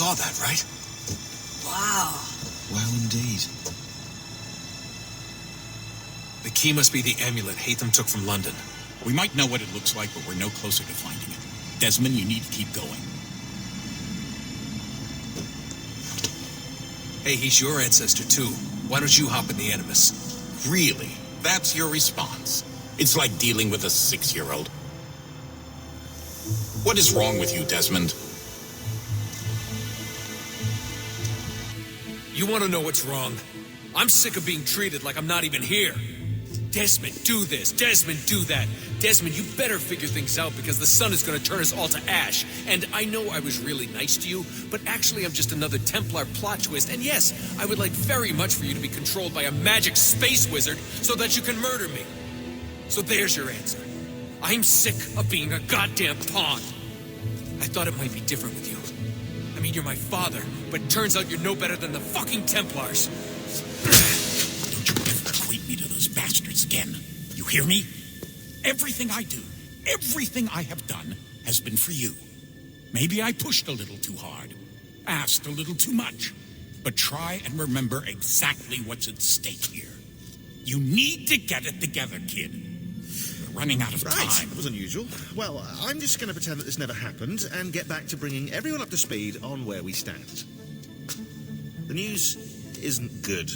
saw that, right? Wow. Wow, indeed. The key must be the amulet Hatham took from London. We might know what it looks like, but we're no closer to finding it. Desmond, you need to keep going. Hey, he's your ancestor, too. Why don't you hop in the Animus? Really? That's your response? It's like dealing with a 6-year-old. What is wrong with you, Desmond? You want to know what's wrong? I'm sick of being treated like I'm not even here. Desmond, do this. Desmond, do that. Desmond, you better figure things out because the sun is going to turn us all to ash. And I know I was really nice to you, but actually I'm just another Templar plot twist. And yes, I would like very much for you to be controlled by a magic space wizard so that you can murder me. So there's your answer. I'm sick of being a goddamn pawn. I thought it might be different with you. I mean, you're my father, but it turns out you're no better than the fucking Templars. Don't you ever equate me to those bastards again. You hear me? Everything I do, everything I have done, has been for you. Maybe I pushed a little too hard, asked a little too much, but try and remember exactly what's at stake here. You need to get it together, kid. We're running out of time. That was unusual. Well, I'm just going to pretend that this never happened and get back to bringing everyone up to speed on where we stand. The news isn't good.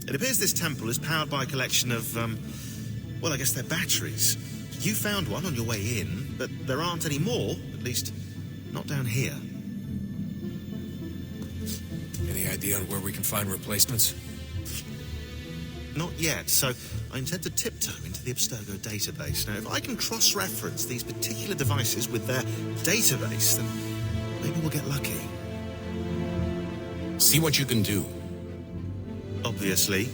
It appears this temple is powered by a collection of, well, I guess they're batteries. You found one on your way in, but there aren't any more, at least not down here. Any idea on where we can find replacements? Not yet, so I intend to tiptoe into the Abstergo database. Now, if I can cross-reference these particular devices with their database, then maybe we'll get lucky. See what you can do. Obviously.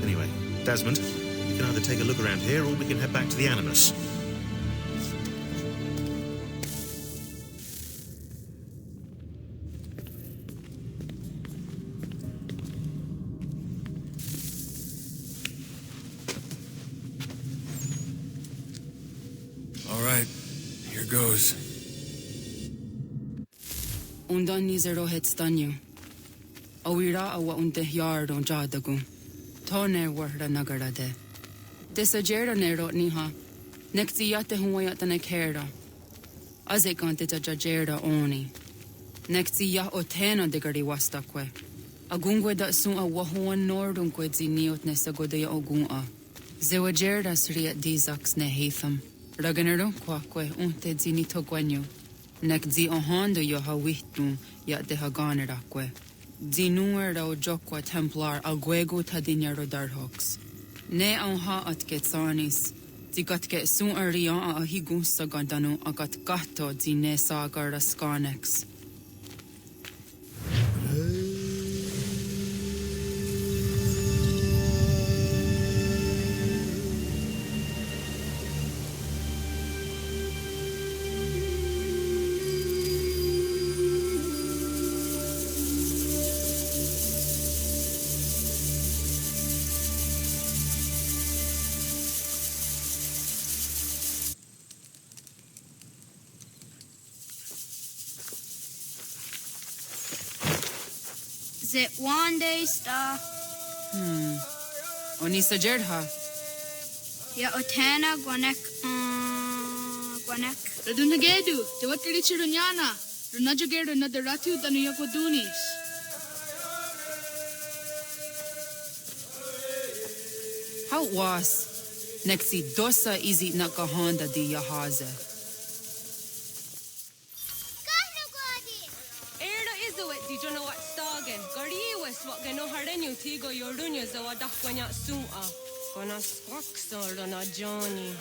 Anyway, Desmond, we can either take a look around here or we can head back to the Animus. All right, here goes. Undan nizero het stanyu. Awira awa unte yard on jadagu. Tone warda nagarade. Desajera nero niha. Nektiate huayata nekera. Azekante jajera oni. Nektia otena degari wastakwe. Agungwe da sun a wahuan nordunque ziniot nesagodea ogun'a. Zewajerda sriat dizax ne Hatham. Raganero quaque unte zinito guanyo. Nek zi ohando yo hawitu ya de haganeraque. Zinuer o jokwa Templar alguego tadinyaro darhox. Ne ha at getsanis. Zigatke sun arian a higun sagandano agat gato zine sagar skanex. It one day star. Onisa Jerdha. Ya otena guanek guanek. Radunagedu, te wakilichi runyana. Runajagedu na deratu tanu yakodunis. How was? Nexi dosa izi nakahanda di yahaze. What gano harenu tigo yordunya zawa dakwanya sua. Kona swakso na Johnny.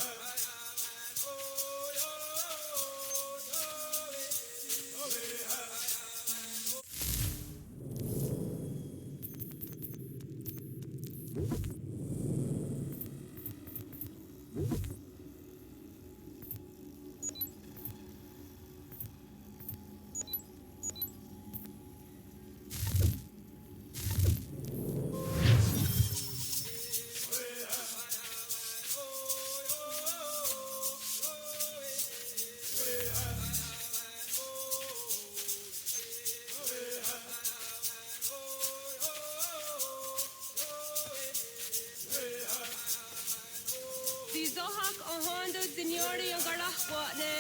Yori yung galakwa ne.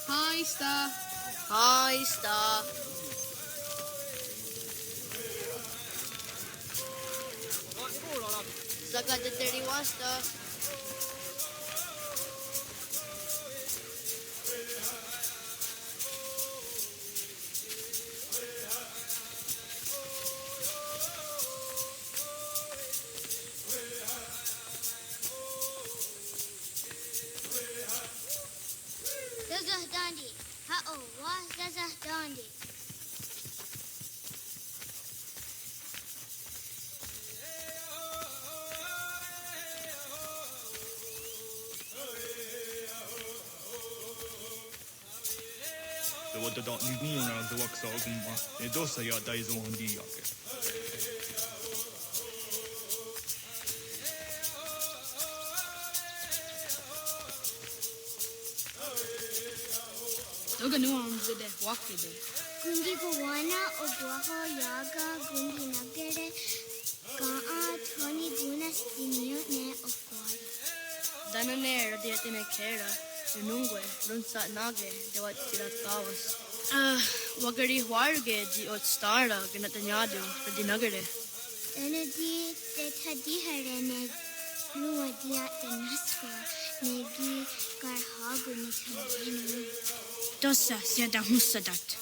Hi, sta. Hi, sta. Saka the 31 sta. Zazah Dandi. Ha'o, wa Zazah Dandi. Det var det där nivåerna det var också gumma. Det då säger jag dig så han diake. Doga nuance de wakide. Gundi Gawana o Guaho Yaga Gundi Nagere. Ga'a Tony Bunas Dinio ne o Kwari. Dananera diete me kera. Nungue, runsa nage, de wat tiratavas. Wagari huarge di ot stara ganatanyado, the dinagare. Energy that had diharene. Lua dia the Naswa. Negi Garhagu Nitamino. Dosa siada husadat.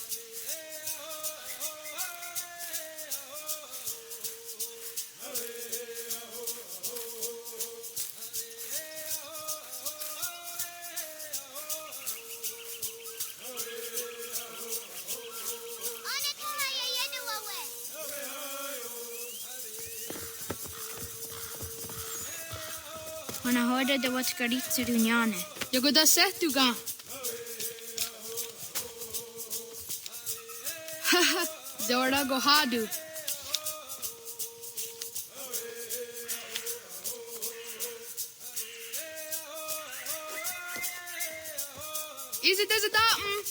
Wana hörde det var skaritser unjane. Jag går där sett du gan. Haha, Zora go hadu. Is it as a datum?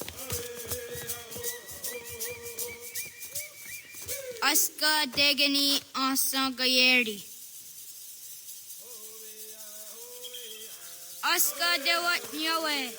Aska degeni asa gayeri. Aska dewat nyawe.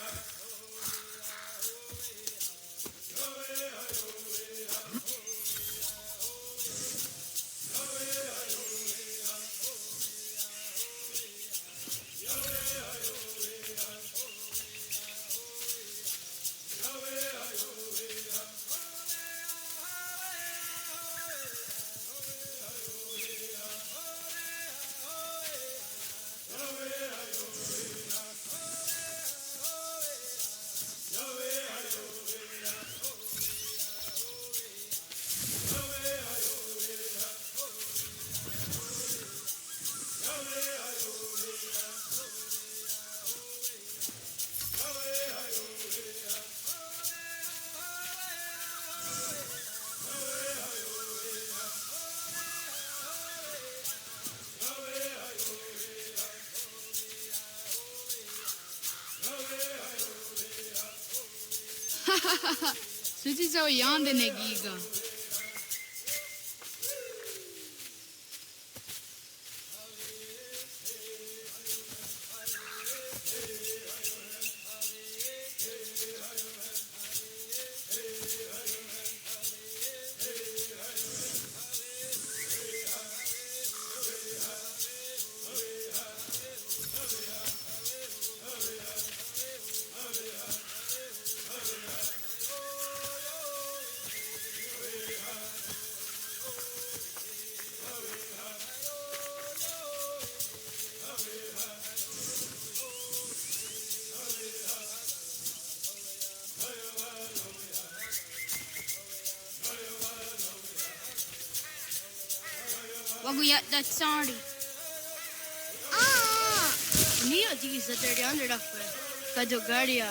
Suti zo yande negiga. Waguyat that sorry. Ah! Nia these at 300 of Kadogaria.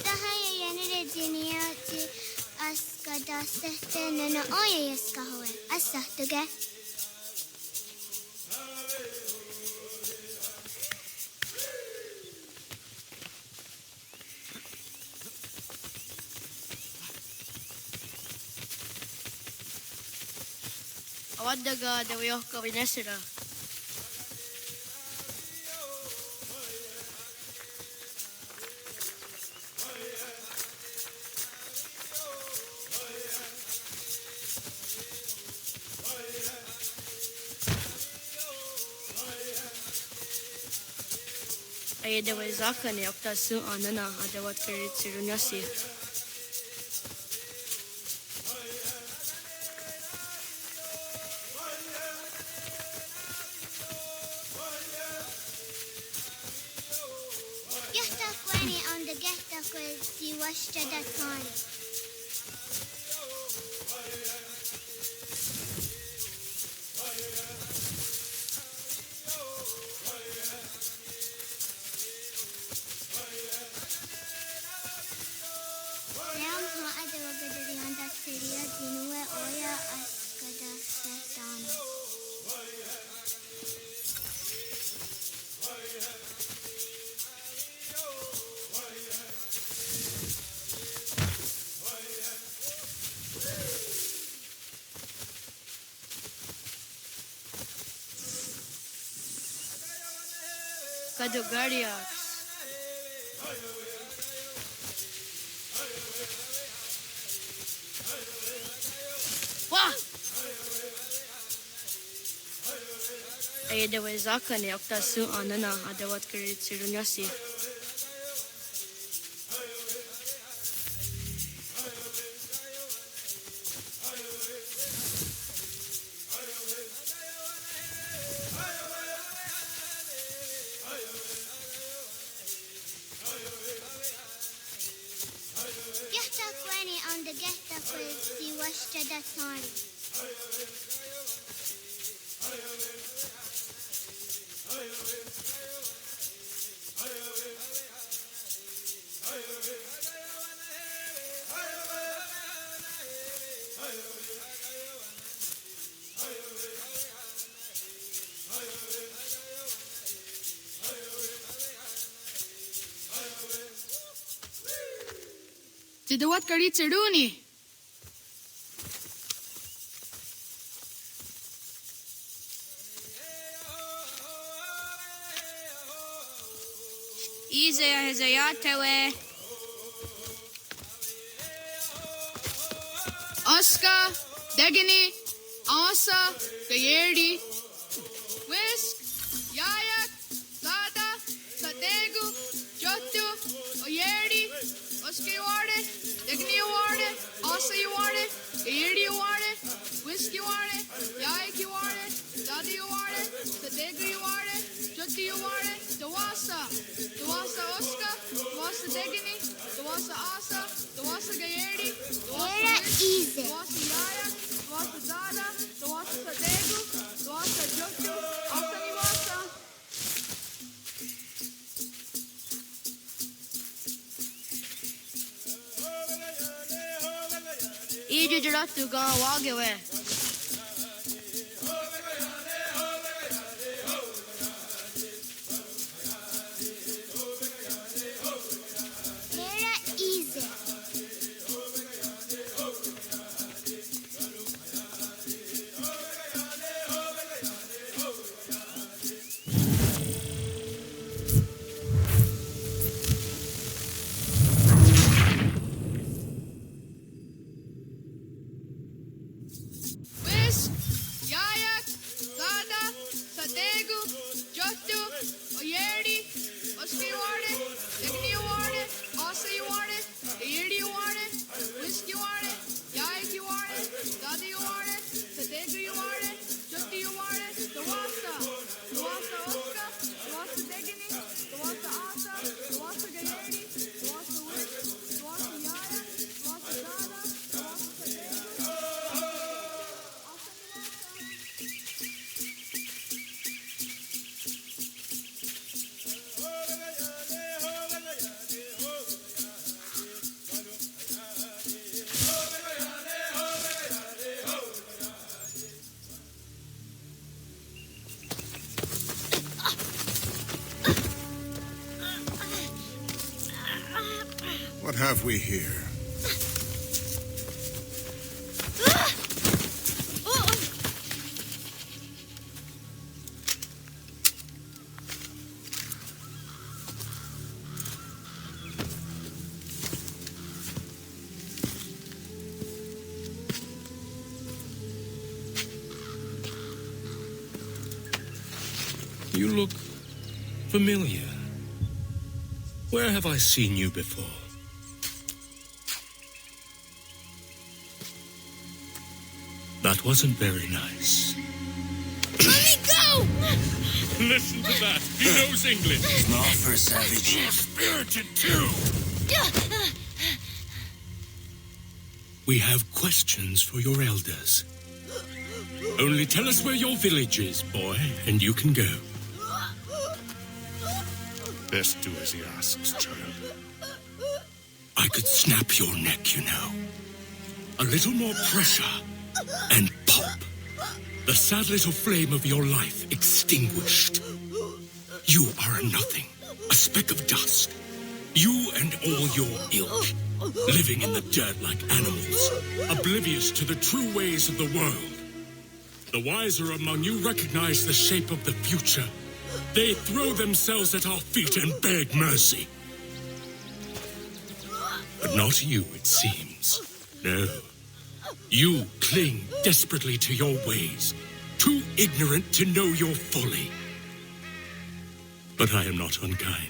Tahaya yanere dinia ti askada sehte nana oya yaskahoe. Asahtuge. Awaddaga dewayoka vinesira. Ay dewa zaka ne okta su anana adawat kirit sirunyasi. Gehtakwani on the Gehtakwe si washta datani. Nam ha adawa gadari handa siriya dinue oya askada setana. Kadogariax. Wah! Ay dewa zaka ne okta su anana adawat kirit sirunyasi. Gehtakwani on the Gehtakwe si washta datani. Dawat kirit siruni. Izaya hezayatewe. Aska, Degini, Asa, Gayerdi, Whisk, Yayak, Zada, Sadegu, Jotu, Oyerdi, Oska you want it, Degini you want it, Asa you want it, Gayerdi you want it, Whisk you want it, Yayak you want it, Zada you want it, Sadegu you want it, Jotu you want it, Dawasa Oska, Dawasa Degini, Dawasa Asa, Dawasa Gayerdi, Era easy. Dawasa Yayak, Dawasa Zada, Dawasa Sadegu, Dawasa Jotu, Asa Niwasa. Iju jiratu ga wagewe. Era easy. Whisk, Yayak, Zada, Sadegu, Jotu, Oyerdi, Oska you want it, Degni you want it, Asa you want it, Gayerdi you want it, Whisk you want it, Yayak you want it, Zada you want it, Sadegu you want it, Jotu you want it, Dawasa Oska, Dawasa Degni, Dawasa Asa, Dawasa Gayerdi, Dawasa Whisk, Dawasa Yayak, Dawasa Zada, Dawasa Sadegu. What have we here? You look familiar. Where have I seen you before? That wasn't very nice. Let me go! Listen to that. He knows English. Small for a savage. Spirited too. We have questions for your elders. Only tell us where your village is, boy, and you can go. Best do as he asks, child. I could snap your neck, you know. A little more pressure, and pop. The sad little flame of your life extinguished. You are a nothing, a speck of dust. You and all your ilk, living in the dirt like animals, oblivious to the true ways of the world. The wiser among you recognize the shape of the future. They throw themselves at our feet and beg mercy. But not you, it seems. No. You cling desperately to your ways, too ignorant to know your folly. But I am not unkind.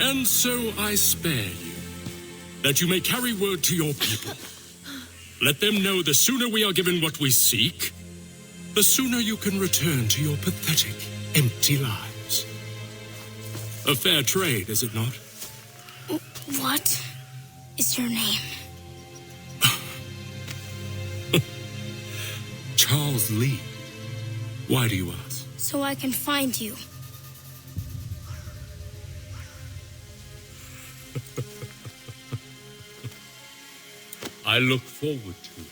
And so I spare you, that you may carry word to your people. Let them know the sooner we are given what we seek, the sooner you can return to your pathetic, empty lives. A fair trade, is it not? What is your name? Charles Lee. Why do you ask? So I can find you. I look forward to it.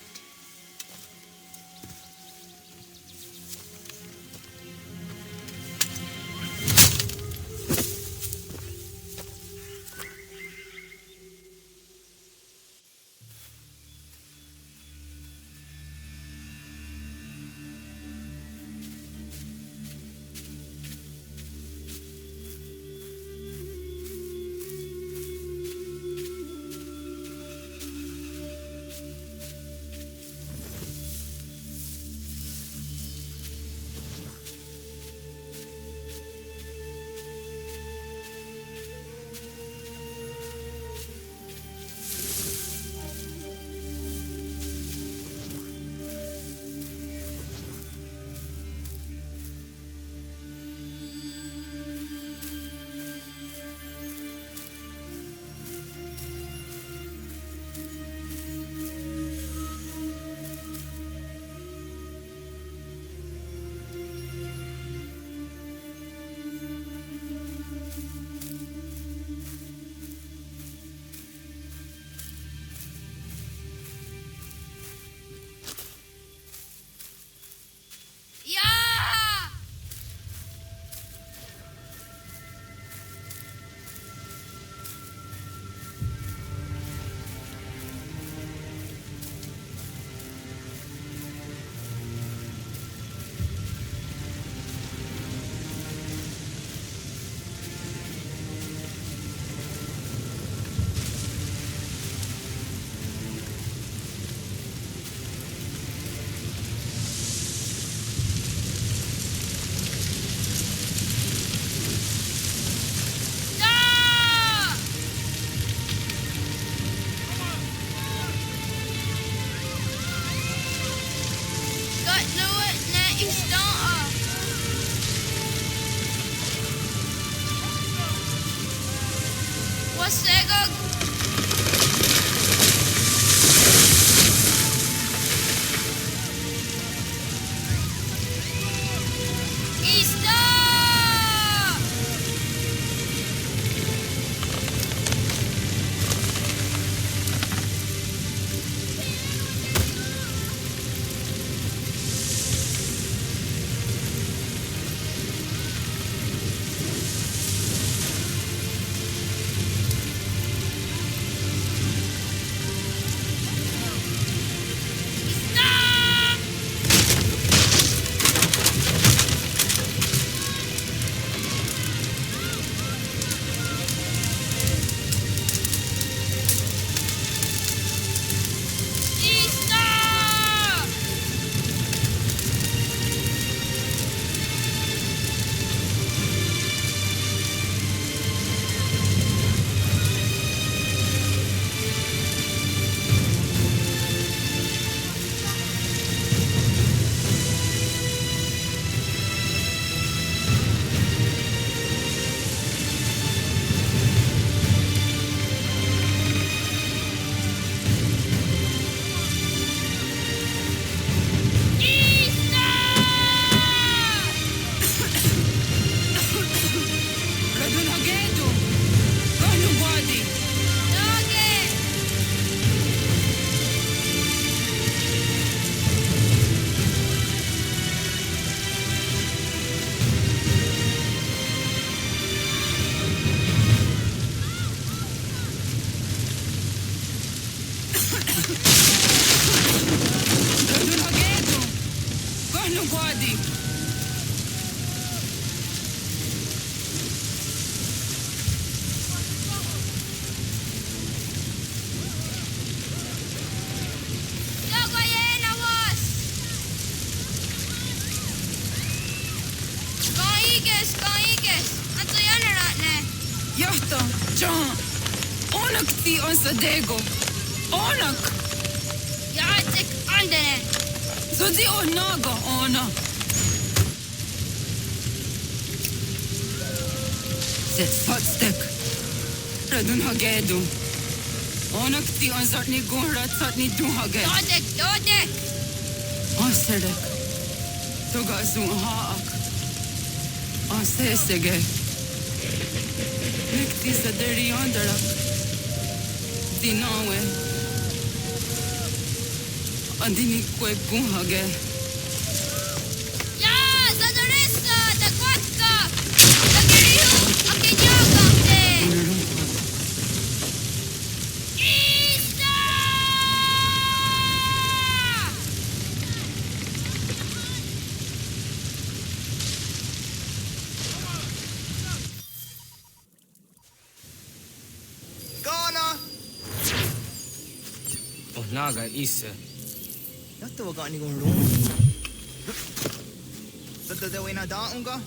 Wes, kaikes. Anto jänerätne. Johto, John. Onak ti on sa dego. Onak. Jaetsek andene. Zodi on naga ona. Zet fatstek. Radun hagedu. Onak ti on zartni gunrat zartni duhage. Dodek. Asedek. Toga zun haak. Asesege. Nekti sa deri ondarak. Dinawe. Andini kwe gunhage. Ja, zadoressa, da kotka. Da geriu, akenyagante. Isa! Ghana! Oh, naga isa. Yatta wa gani gon ron. Da wena da unga.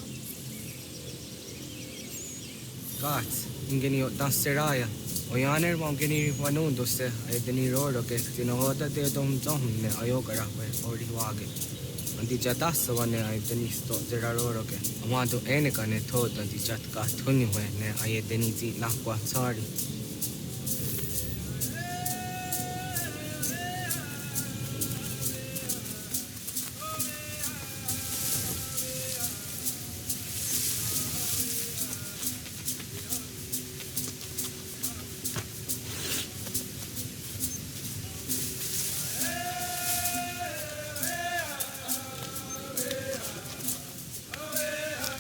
Gats, ingeni o danseraya. O yaner mo ingeni wanundo se ay deni roro ke tinohoda de dom ne ayo garahwe ori wage. Andi jatasa wane ay deni sto zeraroro ke. Amado ene kane thod andi jatka thuni hwe ne ay deni zi nakwa sorry.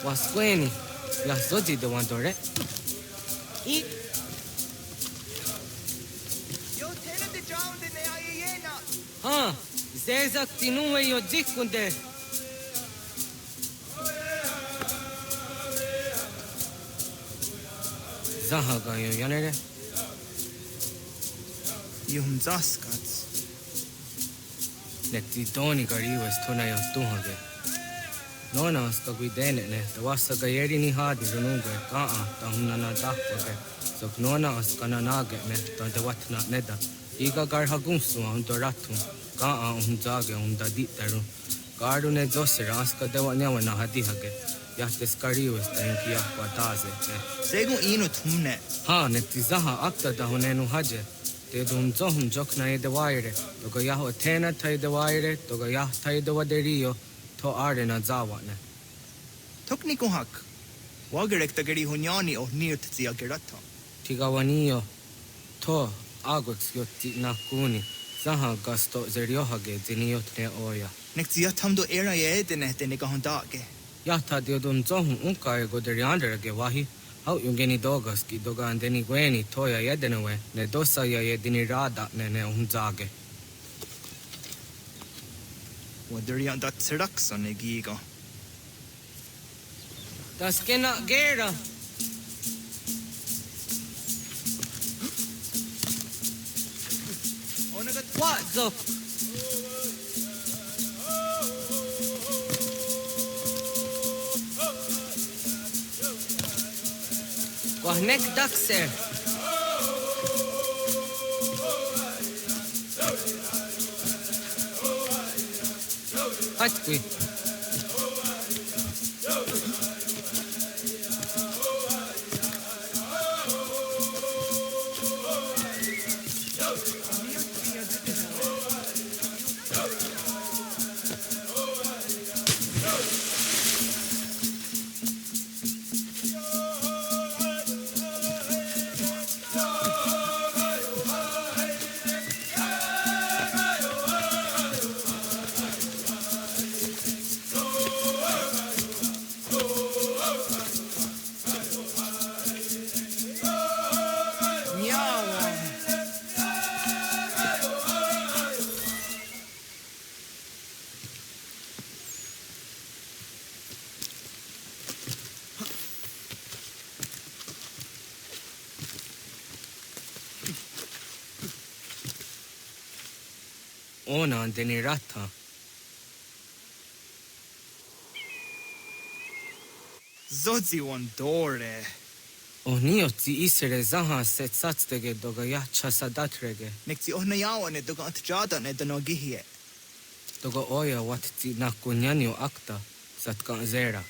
Wasweni, la zoji de wandore. Yo tena de drowned in the ayena. Ha, zezak tinuwe yo jikunde. Zahaga yo yanere. Yum zaskats. Nekti doni gariwa stona yo tuhage. Nona ska guidene ne, da wasa gayeri ni hadi runungue, kaa ta hunana dakwage. Sok nona ska nanage ne, ta de watna neda. Iga gar hagunsu un doratu, kaa un zage un da ditaru. Garu ne zosera aska dewa nyawa na hadihage. Yahte skariwes ta inki yakwa taze. Segu inu tumne. Ha, nekti zaha akta da hunenu haje. Te dum zohum jokna e de waire, toga yaho tena tai de waire, toga yah tai de waderio. To are na zawane. Tokni ko hak. Wagerek tagari hunyani o nirt zi agerata. Tigawanio. To agox yotti na kuni. Zaha gasto zeriohage ziniotne oya. Nek zi atamdo era ye dene dene kahondage. Yata diodun zohum unka ego derianderage wahi. Hau yungeni dogas ki doga andeni gweni toya yedenewe. Ne dosa ya yedini rada ne unzage. Wadurian dat serakson e giga. Das kena gera. What the? Wahnek dakser. Hatwi. Ona denirata. Zodzi one dore. O nio ti isere zaha set satstege doga ya chasadatrege. Nekti ohna yawane doga antjada ne dano gihie. Doga oya wat ti nakunyanyo akta satkan zera.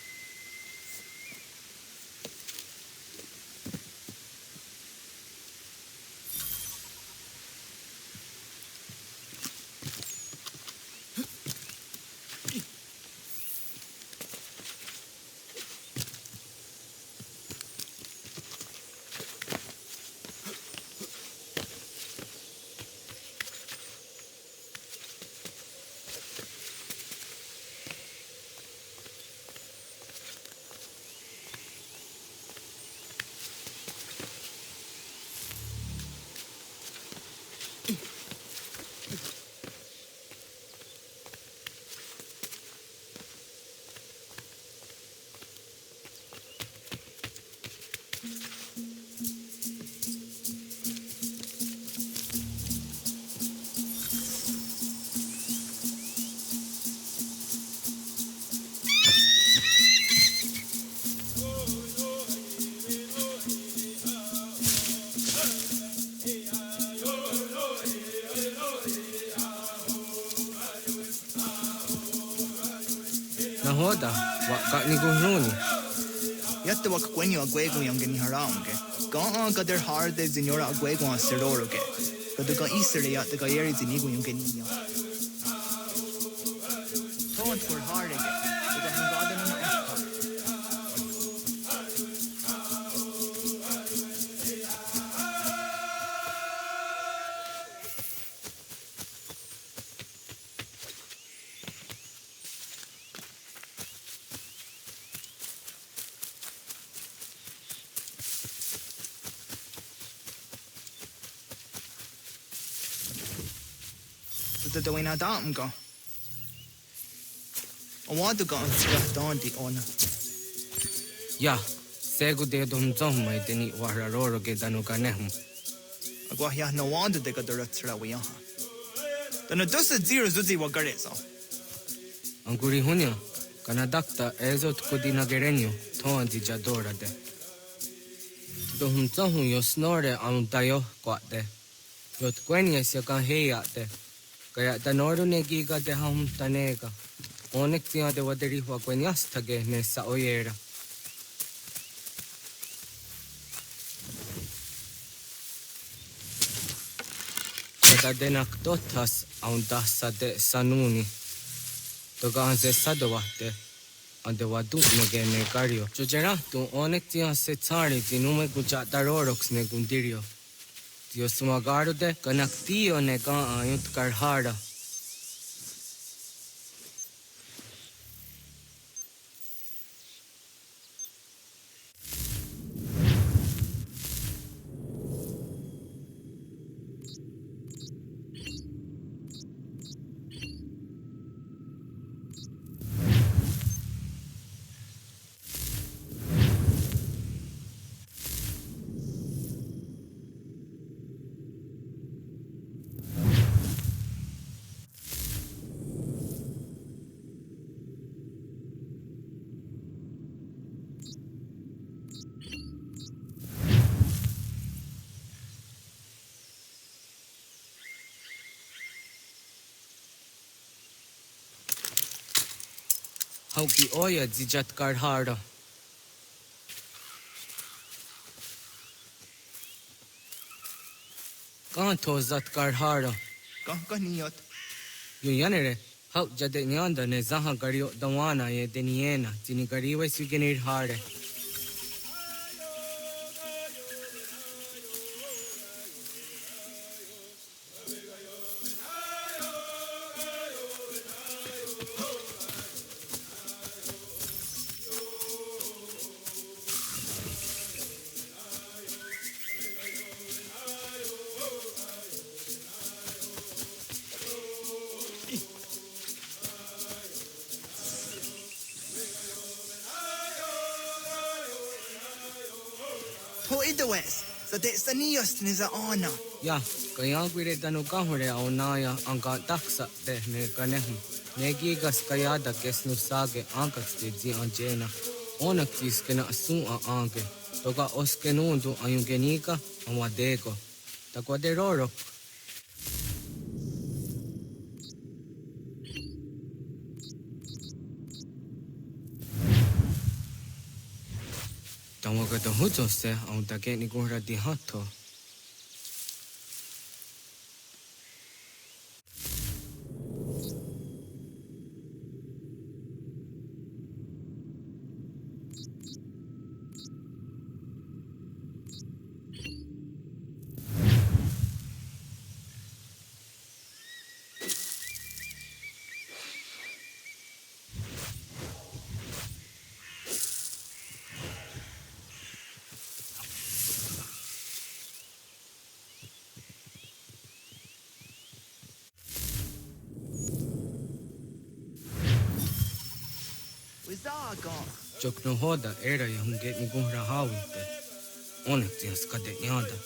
Nahoda, wak ni guhruni. Yatte wak kwenyo agwego yangeni haramge. Ga gader harde zinora agwego an seroroge. Gaduga isere yatte ga yeri zinigo yangeni ya. Tont for harege. Gaga hingada na ekka. The doina dam go. I want to go and see down the owner. Ya, segu de dum zom mai deni wararoro ge danuga nehum. Agwahya no wonder they got the rats away. The no does it zero zuzi wagarezo. Anguri hunya, kanadakta ezot kudina gerenyo, toan di jadora de. Dohum zohum yo snore anutayo kwate. Yot kwenye se kan heya de. Kaya danoru ne giga de hum tanega. Onek tia de waderi wa kwenyas tage ne sa oyera. Kada denak totas aundasa de sanuni. Toga anse sadovate. Ande wadu nege ne kario. Chojera tu onek tia se tsari tinume guja darorox ne gundirio. Tio sumagaru de kanak tio ne ga ayut karhara. Hauki oya zijat karhara. Kahan to zat karhara. Kah niyot. Yu yanere, hau jade nyanda ne zaha gario dawana ye deniena, tini gariwe sugenir hare. So that's the nearest is a honor. Ya, kaya gwire danu kahure au naya anga taksa de ne kanehum. Negi gas kaya da kesnu sage angkat stedzi anjena. Onaktis kena asun a ange. Toka oskenundu ayungenika amadeko. Takwaderoro. Tamwakata hutose aun takeni kuhra di hato. Chokno hoda era ya hungeni kuhra hawite. Onaktis kade yada.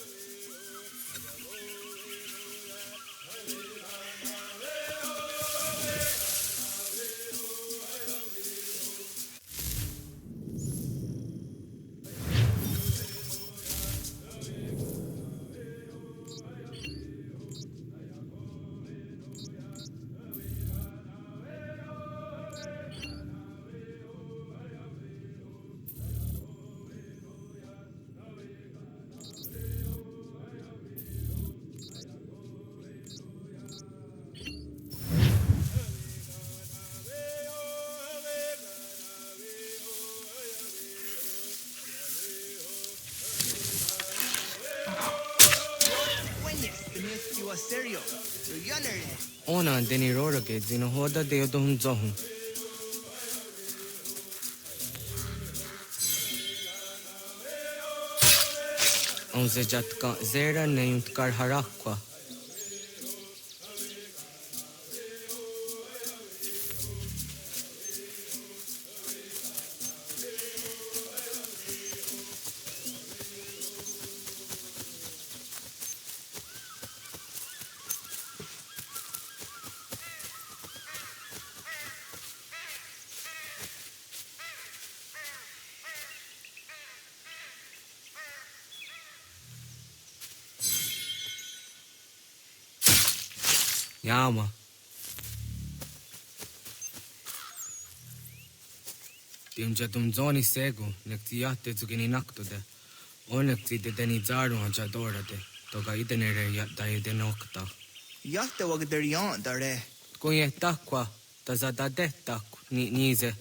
Ona deni rora ke zino hoda de yodohun zohun. Onze jatka zera neyunt kar harakwa. Yama. Timja tumzoni sego, nekti yate zugini naktude. Onekti de deni zaru anjadora de. Toga idenere yata idenokta. Yate wagderian dare. Kunye takwa, tazadade tak nize.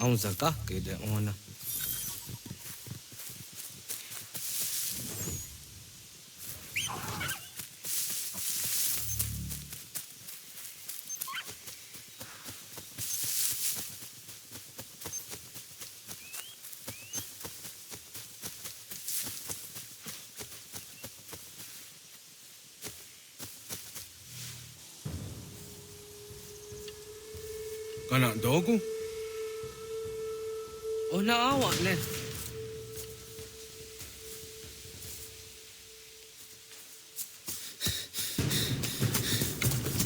Aunza ke de ona. Kana dogu? Ona awa ne.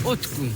Otku.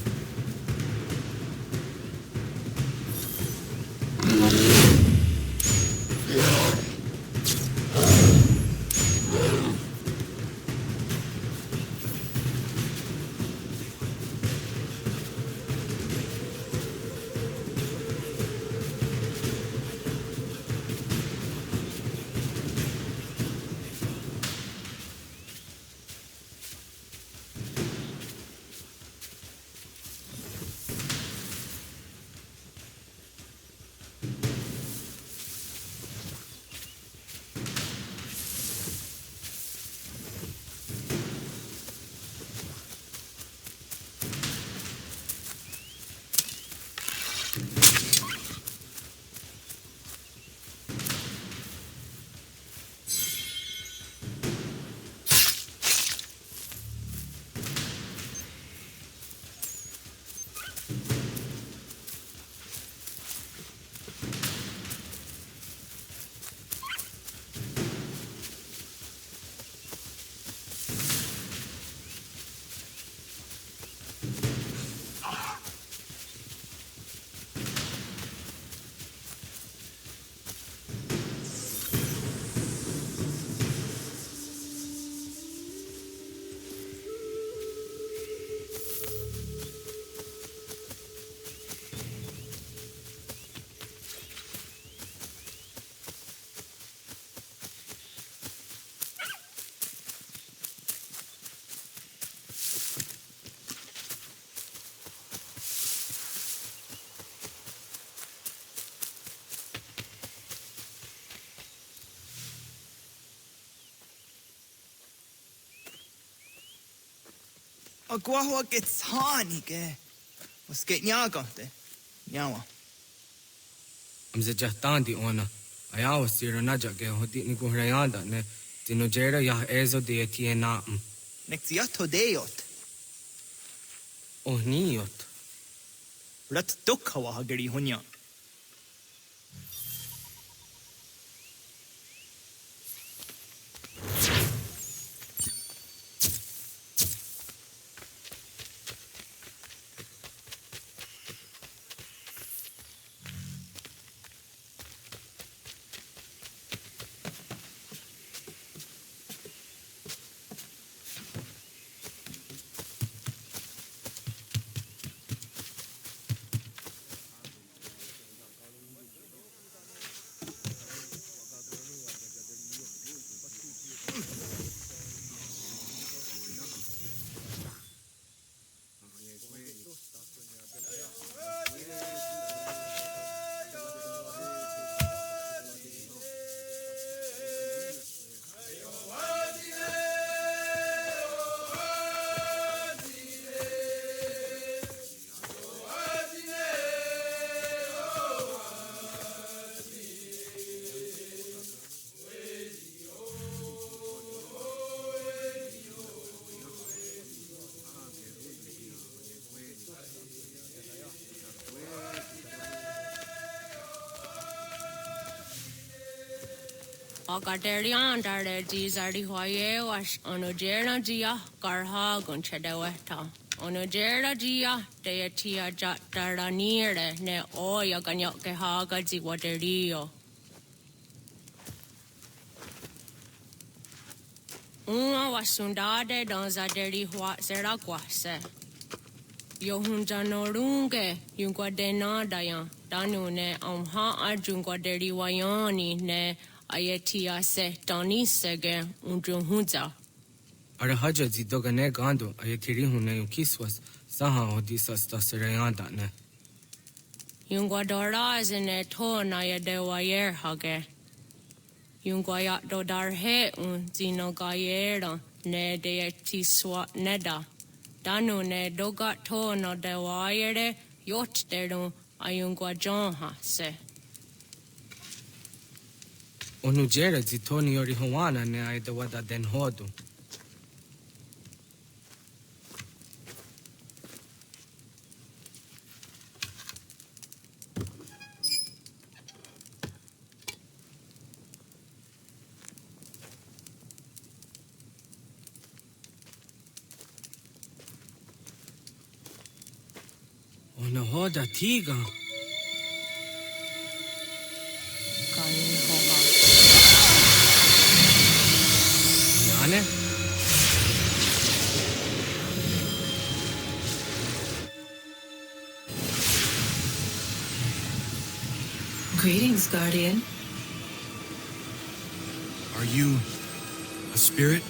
Agua gets honey, ke. Was get nyaga de. Nyawa. Amze jahtandi ona. Ayawa siro naja ke hoti ni kuhrayanda ne. Tinojera yah ezo de tiena. Nexiato deot. Oh niot. Rat dukhawa hageri hunya. Agaderian dare dizari hoye was onojera dia garha gunchedeweta. Onojera dia deatia jataranire ne oya ganyoke haga ziwaderio. Uma wasundade donzaderi hua zeraguase. Yohunjanorunge yungwadenadayan danune amha ajungwaderi wayani ne Ayetia se Donisege Undruhunza. Arahaja zidogane gando ayetiri hune yukiswas saha odisas tasirayanda ne. Yungwa doraz in a tona ya de wayer hage. Yungwa yat do dar he zino gayera ne de tiswat neda. Danu ne dogat tona de wayere yot deru ayungwa jonha se. Onujera zitoni yori hawana ne ay de wada den hodu. Ona hoda tiga. Yane? Greetings, Guardian. Are you a spirit?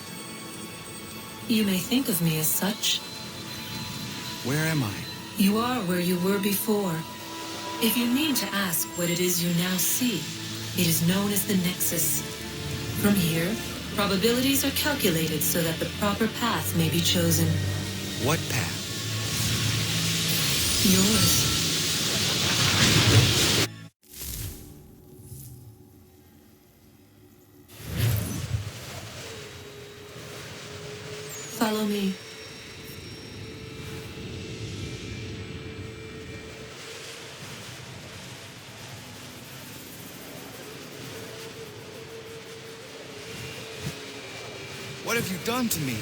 You may think of me as such. Where am I? You are where you were before. If you mean to ask what it is you now see, it is known as the Nexus. From here, probabilities are calculated so that the proper path may be chosen. What path? Yours. Follow me. What have you done to me?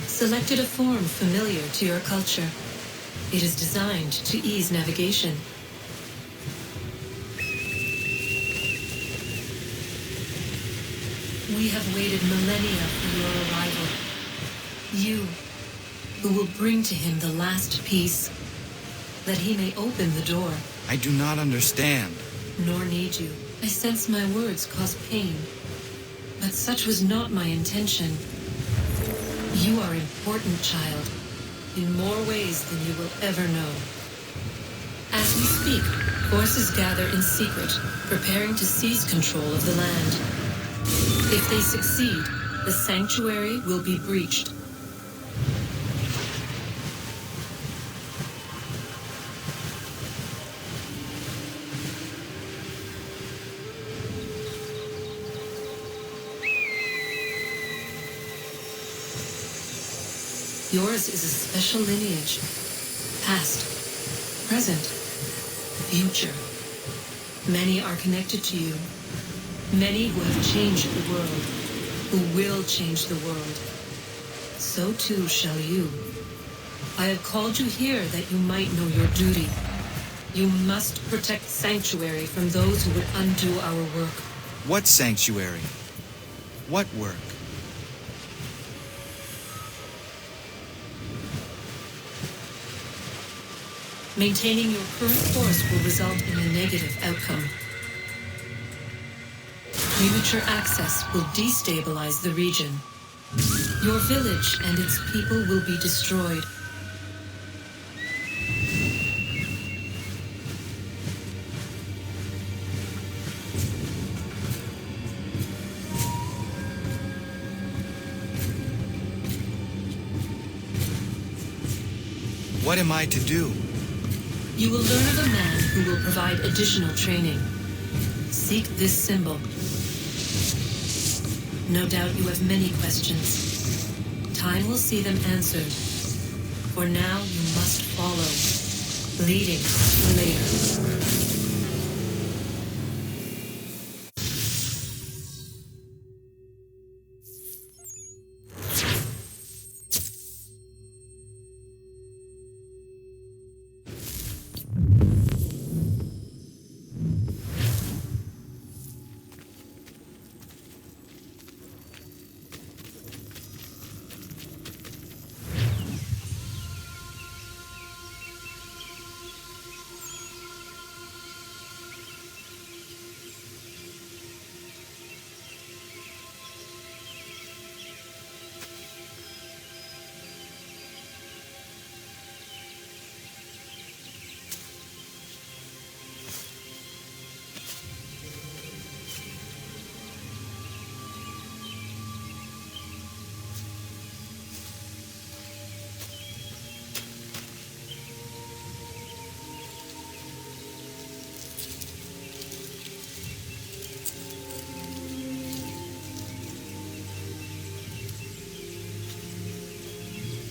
Selected a form familiar to your culture. It is designed to ease navigation. We have waited millennia for your arrival. You, who will bring to him the last piece, that he may open the door. I do not understand. Nor need you. I sense my words cause pain. But such was not my intention. You are important, child, in more ways than you will ever know. As we speak, forces gather in secret, preparing to seize control of the land. If they succeed, the sanctuary will be breached. Yours is a special lineage. Past, present, future. Many are connected to you. Many who have changed the world, who will change the world. So too shall you. I have called you here that you might know your duty. You must protect Sanctuary from those who would undo our work. What sanctuary? What work? Maintaining your current course will result in a negative outcome. Premature access will destabilize the region. Your village and its people will be destroyed. What am I to do? You will learn of a man who will provide additional training. Seek this symbol. No doubt you have many questions. Time will see them answered. For now, you must follow, leading later.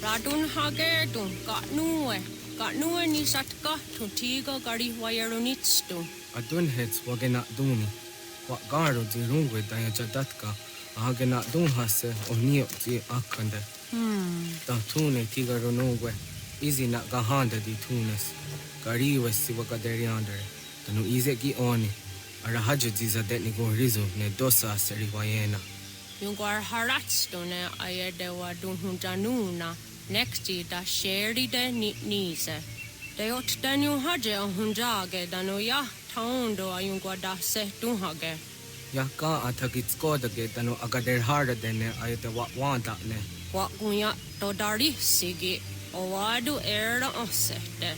Radun hagerdun, got nue ni satka, tuntigo gari wayeronitstu. Adun hets wagena duni. What garo di rungwe daya jadatka, ahagena dun hase o nio di akande. Da tune tigaro nungwe, easy na gahanda di tunes. Gariwe si wagaderiandere, tanu ize gi oni. Arahajo di zadetni go rizo ne dosa seri wayena. Yungwar haratstone ayedewa dunhunjanuna, nexti da sheri de nitnise. De ot danu haje hunjage danu ya taundo ayungwa da se dunhage. Ya ka atagitskoda ge danu agader harda dene ayete wanda ne. Wakunya to dari sigi, owadu era osete.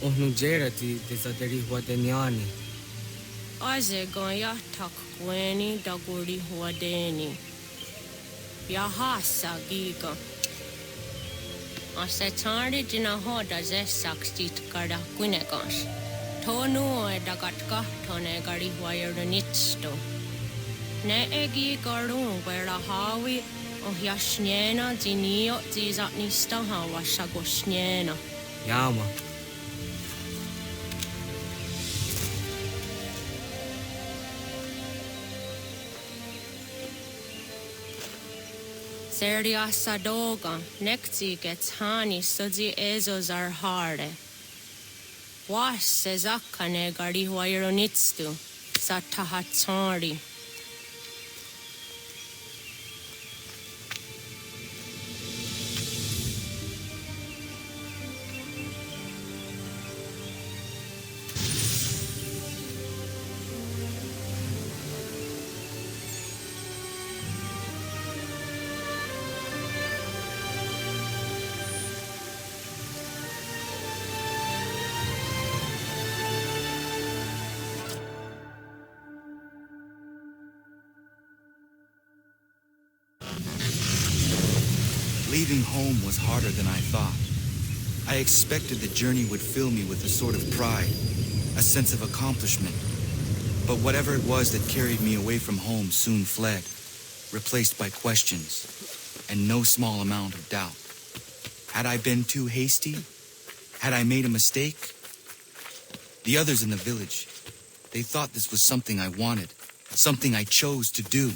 Ohnu jera di zaderi wadenyani. Aze goya tak kweni daguri huadeni. Yahasa giga. Ase tari jina hoda ze sakstit kada kwinegas. Tonu e dagatka tone gari huayernitsto. Ne egi garun wera hawi o yashnena zinio zizatnista hawa shagoshnena. Yama. Seria sadoga, nekti gets hani sudzi ezos are harde. Was sezakane gari huayronitstu, satahatsari. Leaving home was harder than I thought. I expected the journey would fill me with a sort of pride, a sense of accomplishment. But whatever it was that carried me away from home soon fled, replaced by questions, and no small amount of doubt. Had I been too hasty? Had I made a mistake? The others in the village, they thought this was something I wanted, something I chose to do.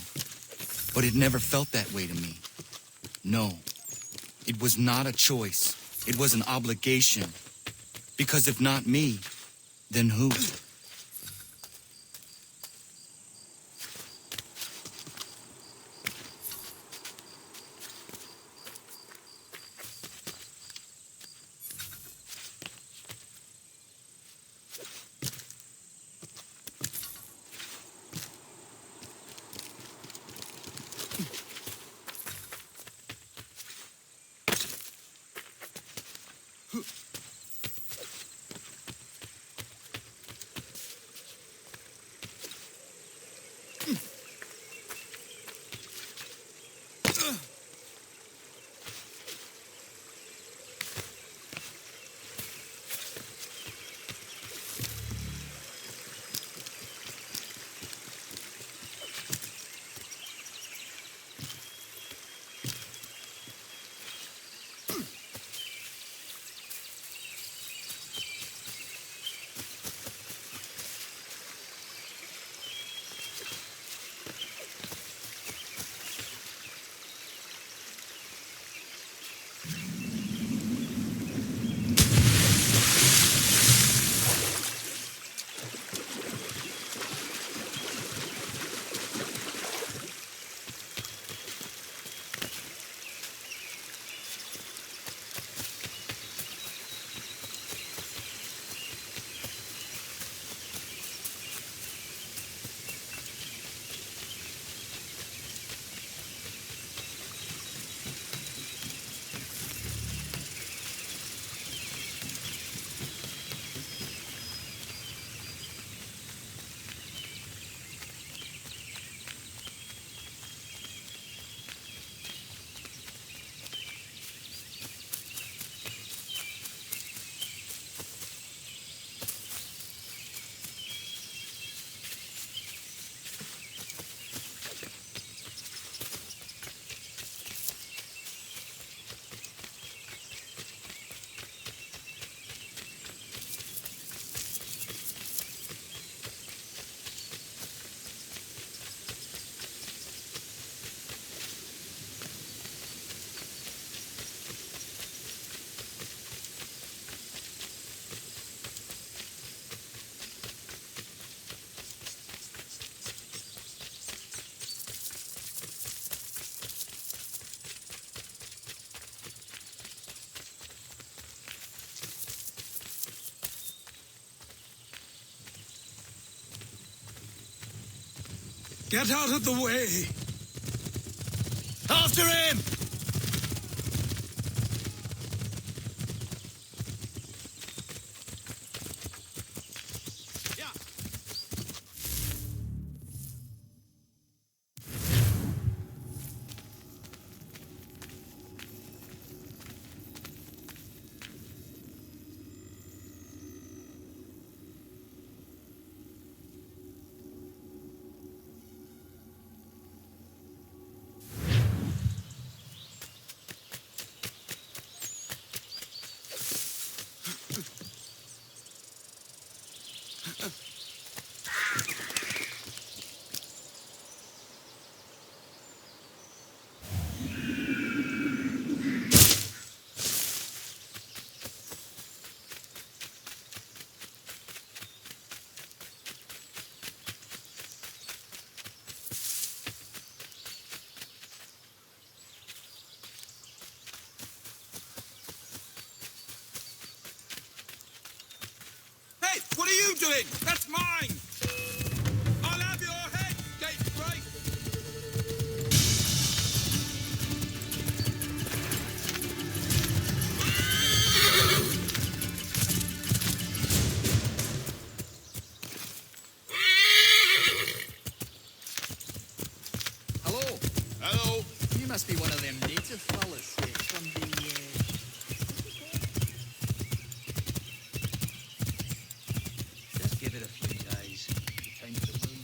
But it never felt that way to me. No. It was not a choice. It was an obligation. Because if not me, then who? Get out of the way! After him! Hey, what are you doing? That's mine! I'll have your head, Gateway! Hello. Hello. You must be one of them native fellas from the... Just give it a few days. Time to move.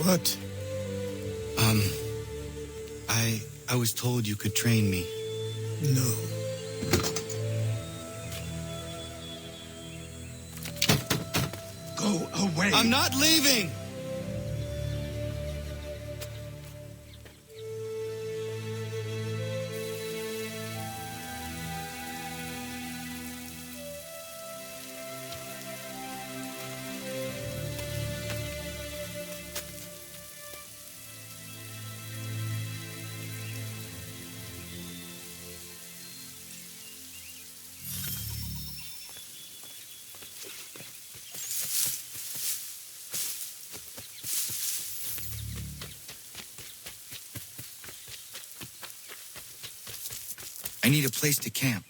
What? I was told you could train me. No. Go away! I'm not leaving! I need a place to camp.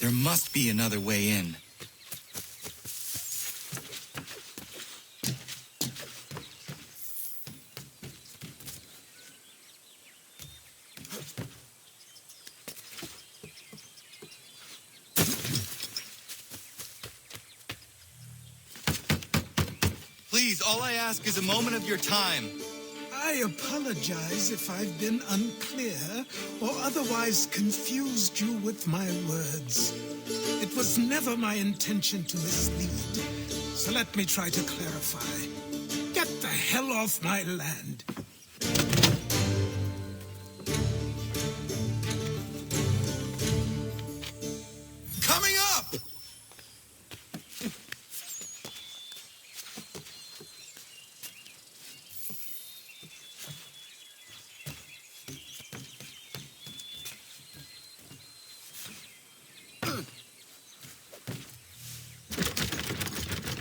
There must be another way in. Please. Please, all I ask is a moment of your time. I apologize if I've been unclear or otherwise confused you with my words. It was never my intention to mislead, so let me try to clarify. Get the hell off my land. Coming up!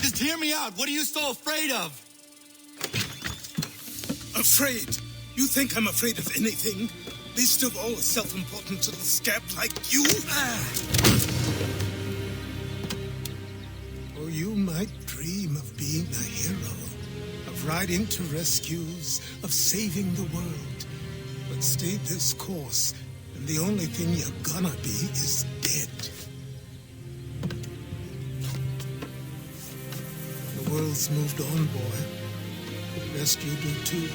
Just hear me out. What are you so afraid of? Afraid? You think I'm afraid of anything? Least of all a self-important little scab like you? Or you might dream of being a hero, of riding to rescues, of saving the world. But stay this course, and the only thing you're gonna be is dead. The world's moved on, boy. The rest you do too.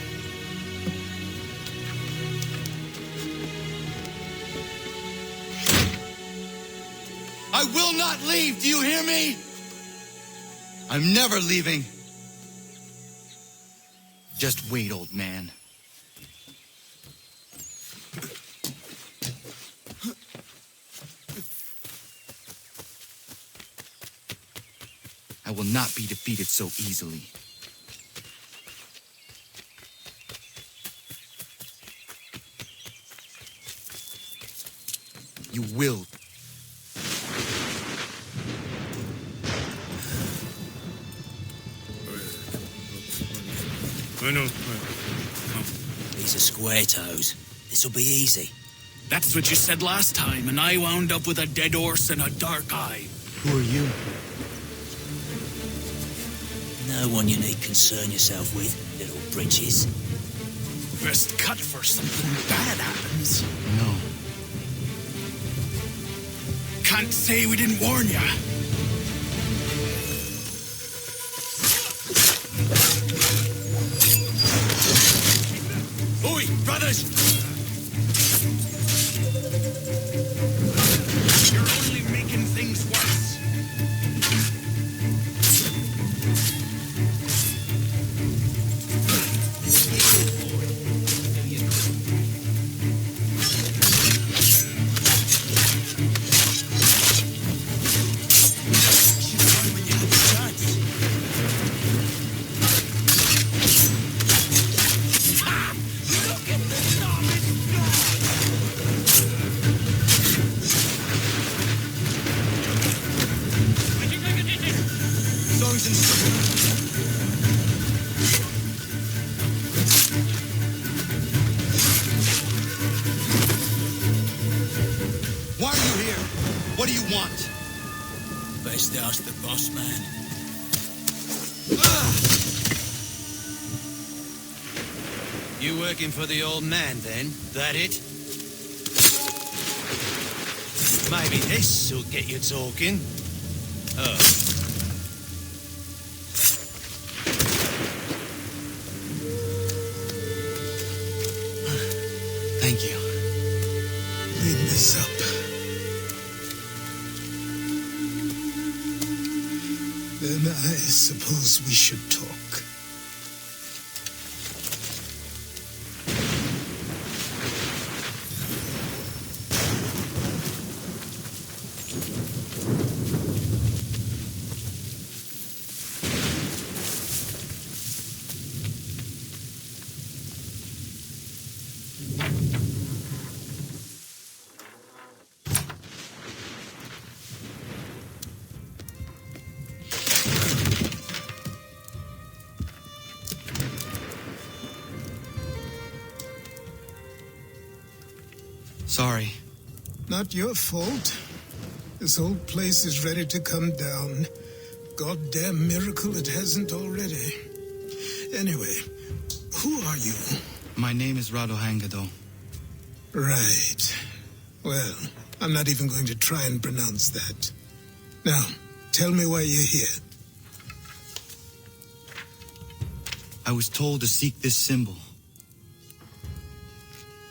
I will not leave. Do you hear me? I'm never leaving. Just wait, old man. I will not be defeated so easily. You will. These are square toes. This'll be easy. That's what you said last time, and I wound up with a dead horse and a dark eye. Who are you? No one you need concern yourself with, little bridges. Best cut for something bad happens. No. Can't say we didn't warn ya. Oi, brothers! You're only making things worse. Why are you here? What do you want? Best ask the boss man. You working for the old man, then? That it? Maybe this'll get you talking. Oh. Thank you. Clean this up. Then I suppose we should talk. Sorry. Not your fault. This whole place is ready to come down. Goddamn miracle it hasn't already. Anyway, who are you? My name is Rado Hangado. Right. Well, I'm not even going to try and pronounce that. Now, tell me why you're here. I was told to seek this symbol.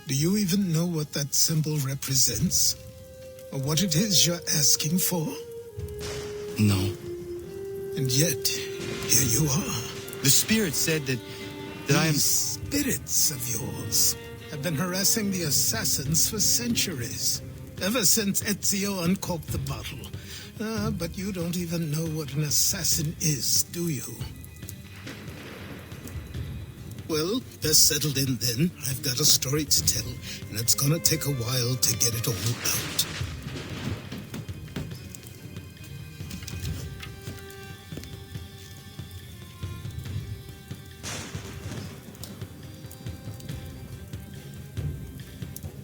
Do you even know what that symbol represents? Or what it is you're asking for? No. And yet, here you are. The spirit said that I am... These spirits of yours have been harassing the assassins for centuries. Ever since Ezio uncorked the bottle. But you don't even know what an assassin is, do you? Well, best settled in then. I've got a story to tell, and it's gonna take a while to get it all out.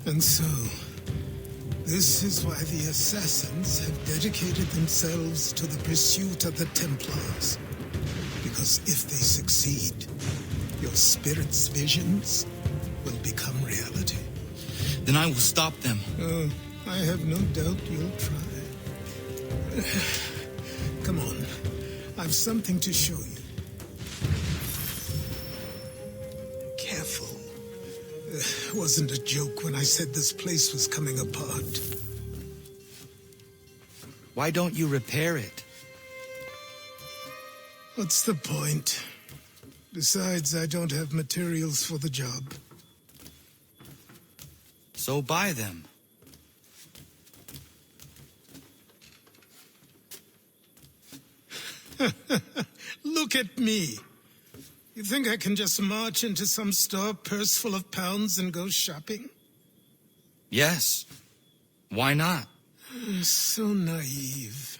And so, this is why the assassins have dedicated themselves to the pursuit of the Templars. Because if they succeed, your spirit's visions will become reality. Then I will stop them. Oh, I have no doubt you'll try. Come on, I've something to show you. Careful. Wasn't a joke when I said this place was coming apart. Why don't you repair it? What's the point? Besides, I don't have materials for the job. So buy them. Look at me. You think I can just march into some store, purse full of pounds, and go shopping? Yes. Why not? So naive.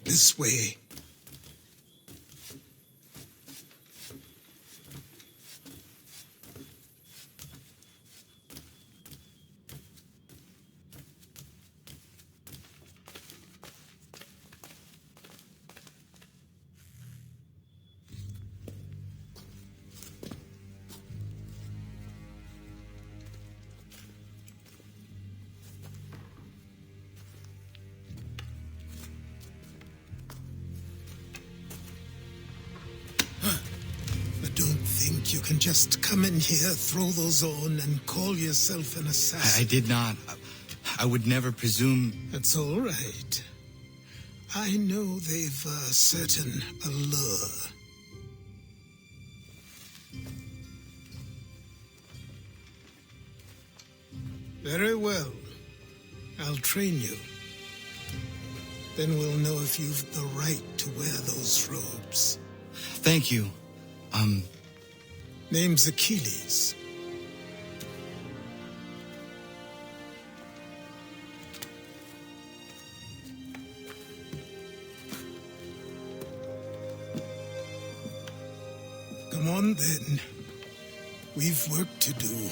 This way. You can just come in here, throw those on, and call yourself an assassin. I did not. I would never presume... That's all right. I know they've a certain allure. Very well. I'll train you. Then we'll know if you've the right to wear those robes. Thank you. Name's Achilles. Come on, then. We've work to do.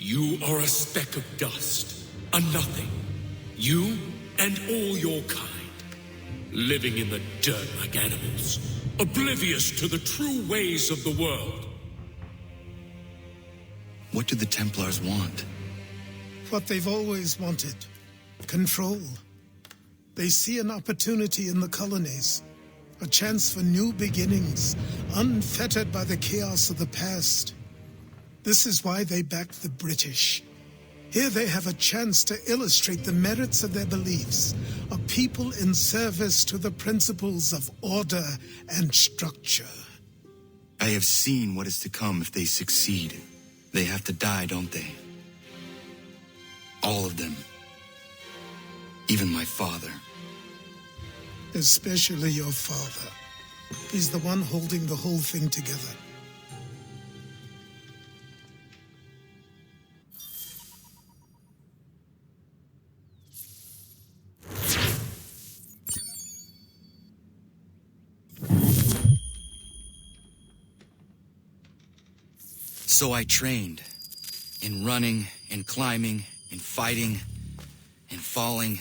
You are a speck of dust, a nothing. You and all your kind, living in the dirt like animals, oblivious to the true ways of the world. What do the Templars want? What they've always wanted. Control. They see an opportunity in the colonies. A chance for new beginnings, unfettered by the chaos of the past. This is why they backed the British. Here they have a chance to illustrate the merits of their beliefs, a people in service to the principles of order and structure. I have seen what is to come if they succeed. They have to die, don't they? All of them. Even my father. Especially your father. He's the one holding the whole thing together. So I trained. In running, in climbing, in fighting, in falling.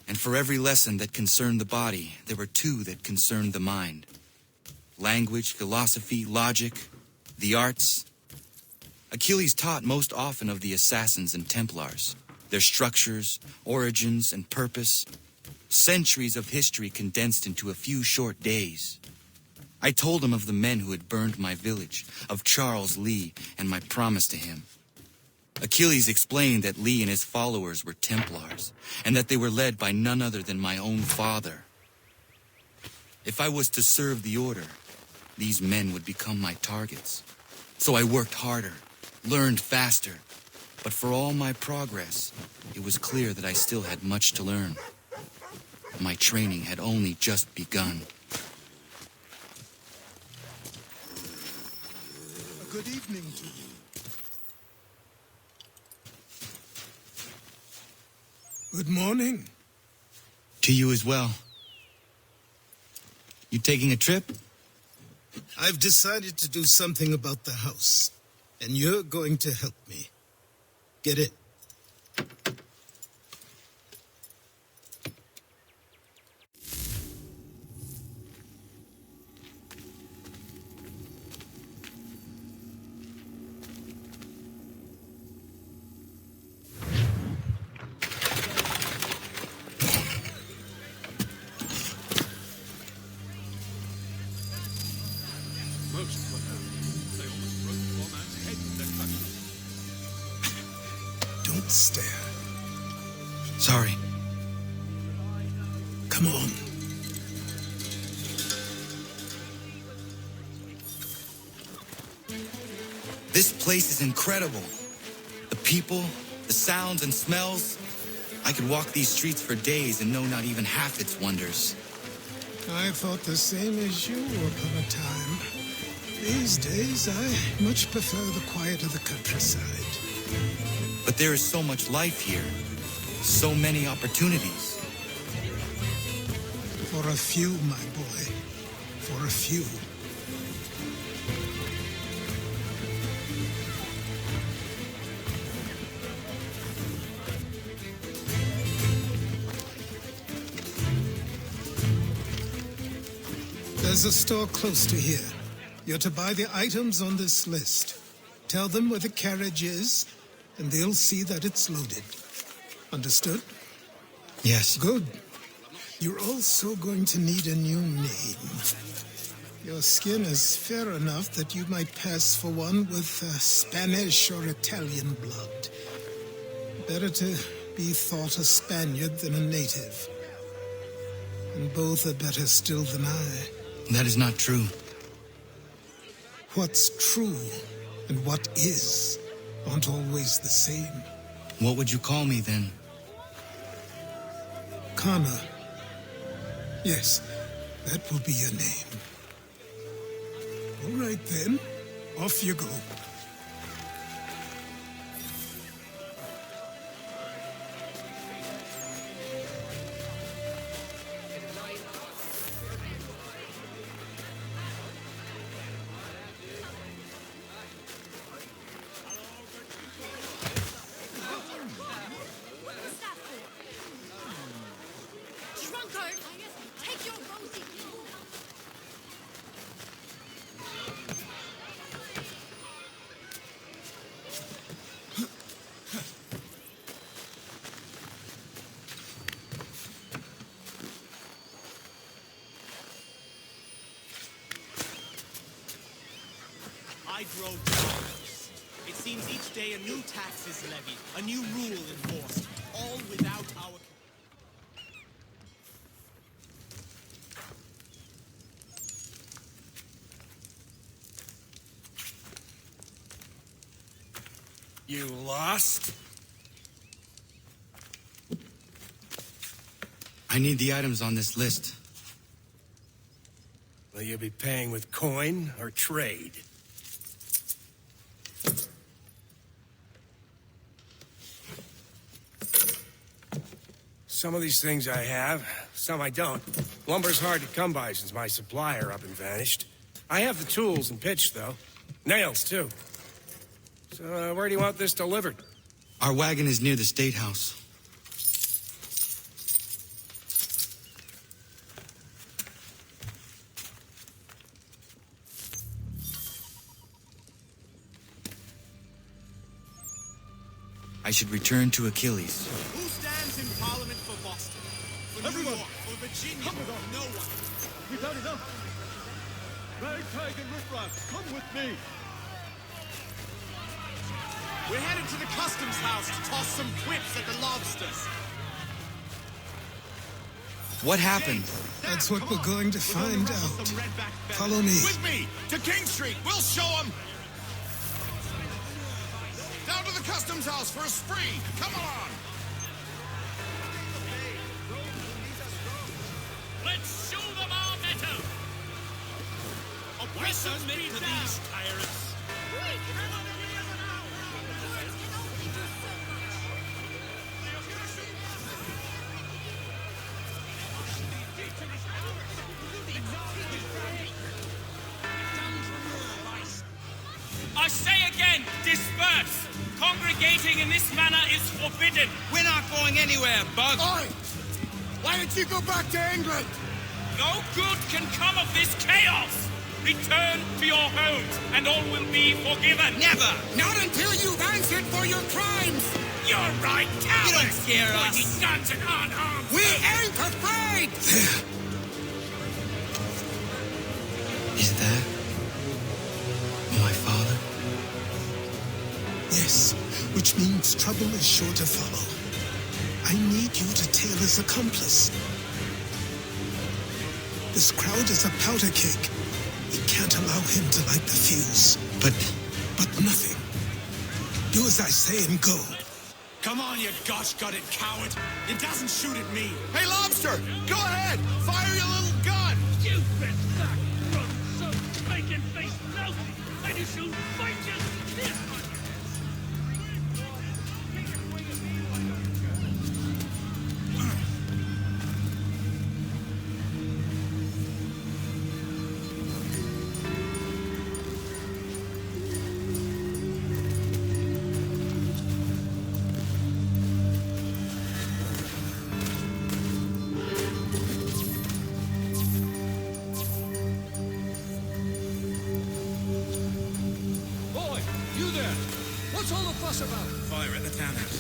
And for every lesson that concerned the body, there were two that concerned the mind. Language, philosophy, logic, the arts. Achilles taught most often of the assassins and Templars, their structures, origins, and purpose. Centuries of history condensed into a few short days. I told him of the men who had burned my village, of Charles Lee, and my promise to him. Achilles explained that Lee and his followers were Templars, and that they were led by none other than my own father. If I was to serve the order, these men would become my targets. So I worked harder, learned faster, but for all my progress, it was clear that I still had much to learn. My training had only just begun. Good evening to you. Good morning. To you as well. You taking a trip? I've decided to do something about the house, and you're going to help me. Get it? Don't stare. Sorry. Come on. This place is incredible. The people, the sounds and smells. I could walk these streets for days and know not even half its wonders. I thought the same as you upon a time. These days, I much prefer the quiet of the countryside. But there is so much life here. So many opportunities. For a few, my boy. For a few. There's a store close to here. You're to buy the items on this list. Tell them where the carriage is, and they'll see that it's loaded. Understood? Yes. Good. You're also going to need a new name. Your skin is fair enough that you might pass for one with Spanish or Italian blood. Better to be thought a Spaniard than a native. And both are better still than I. That is not true. What's true and what is aren't always the same. What would you call me then? Kana. Yes, that will be your name. All right then, off you go. Drunkard! Take your Rosie! I grow tired. It seems each day a new tax is levied, a new rule enforced, all without our... You lost? I need the items on this list. Will you be paying with coin or trade? Some of these things I have, some I don't. Lumber's hard to come by since my supplier up and vanished. I have the tools and pitch, though. Nails, too. So, where do you want this delivered? Our wagon is near the State House. I should return to Achilles. Who stands in Parliament for Boston? For Everyone. New York, for Virginia? No one. We've had enough. Ragtag and riffraff, come with me. We're headed to the customs house to toss some quips at the lobsters. What happened? That's what we're going to find out. Follow me. With me to King Street. We'll show them. Down to the customs house for a spree. Come on. Let's show them our metal. We submit to these tyrants. I say again, disperse! Congregating in this manner is forbidden. We're not going anywhere, Bug. Oi! Why don't you go back to England? No good can come of this chaos. Return to your homes, and all will be forgiven. Never! Not until you've answered for your crimes! You're right, cowards! You don't scare us! Pointing guns and unarmed! We ain't afraid! There. Is that my father? Yes, which means trouble is sure to follow. I need you to tail his accomplice. This crowd is a powder keg. We can't allow him to light the fuse. But nothing. Do as I say and go. Come on, you gosh-gutted coward. It doesn't shoot at me. Hey, Lobster, go ahead. Fire your little gun. You bet that run so bacon face lousy, and you should fight just this one. What's all the fuss about? Fire at the townhouse.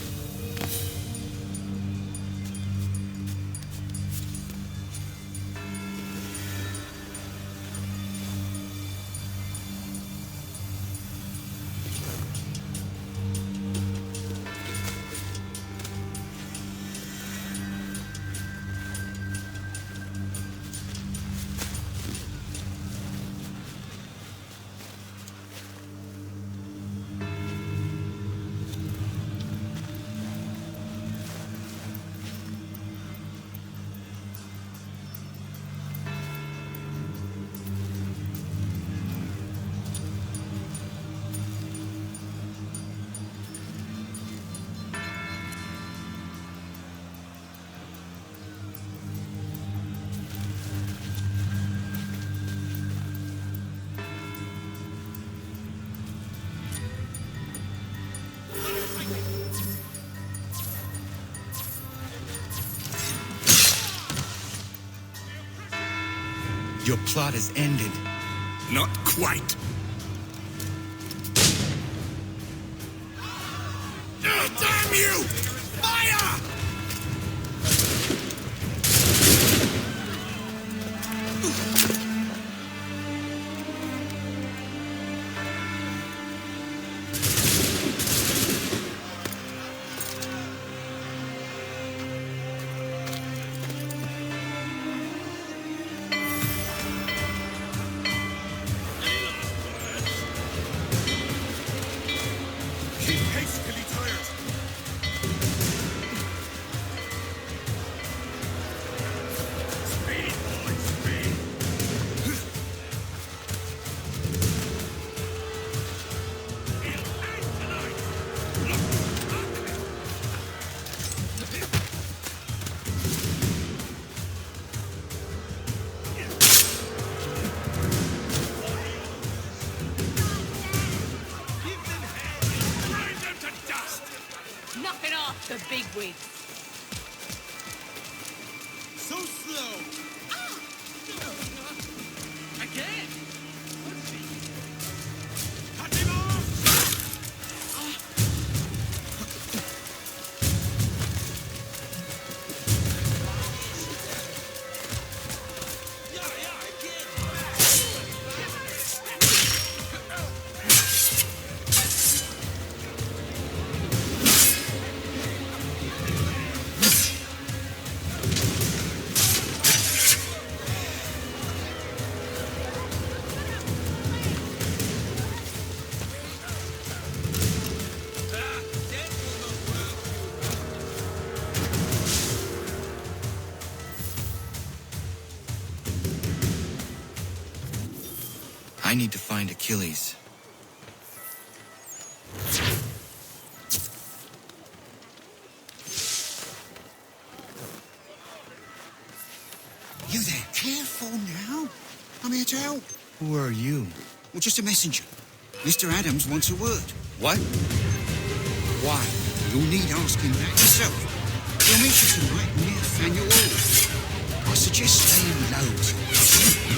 Your plot is ended. Not quite. Damn you! Fire! Knocking off the bigwig. So slow. Again. Cut him off! I need to find Achilles. You there? Careful now. I'm here to help. Who are you? Well, just a messenger. Mr. Adams wants a word. What? Why? You'll need asking that yourself. He'll meet you tonight near Faneuil Hall. I suggest staying low.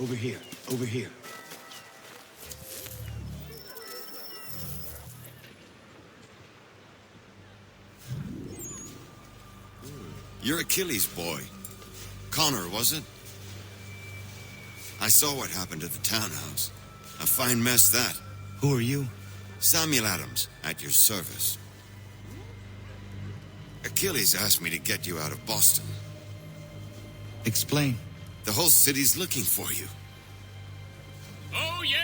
Over here. Over here. You're Achilles' boy. Connor, was it? I saw what happened at the townhouse. A fine mess, that. Who are you? Samuel Adams, at your service. Achilles asked me to get you out of Boston. Explain. The whole city's looking for you. Oh yay,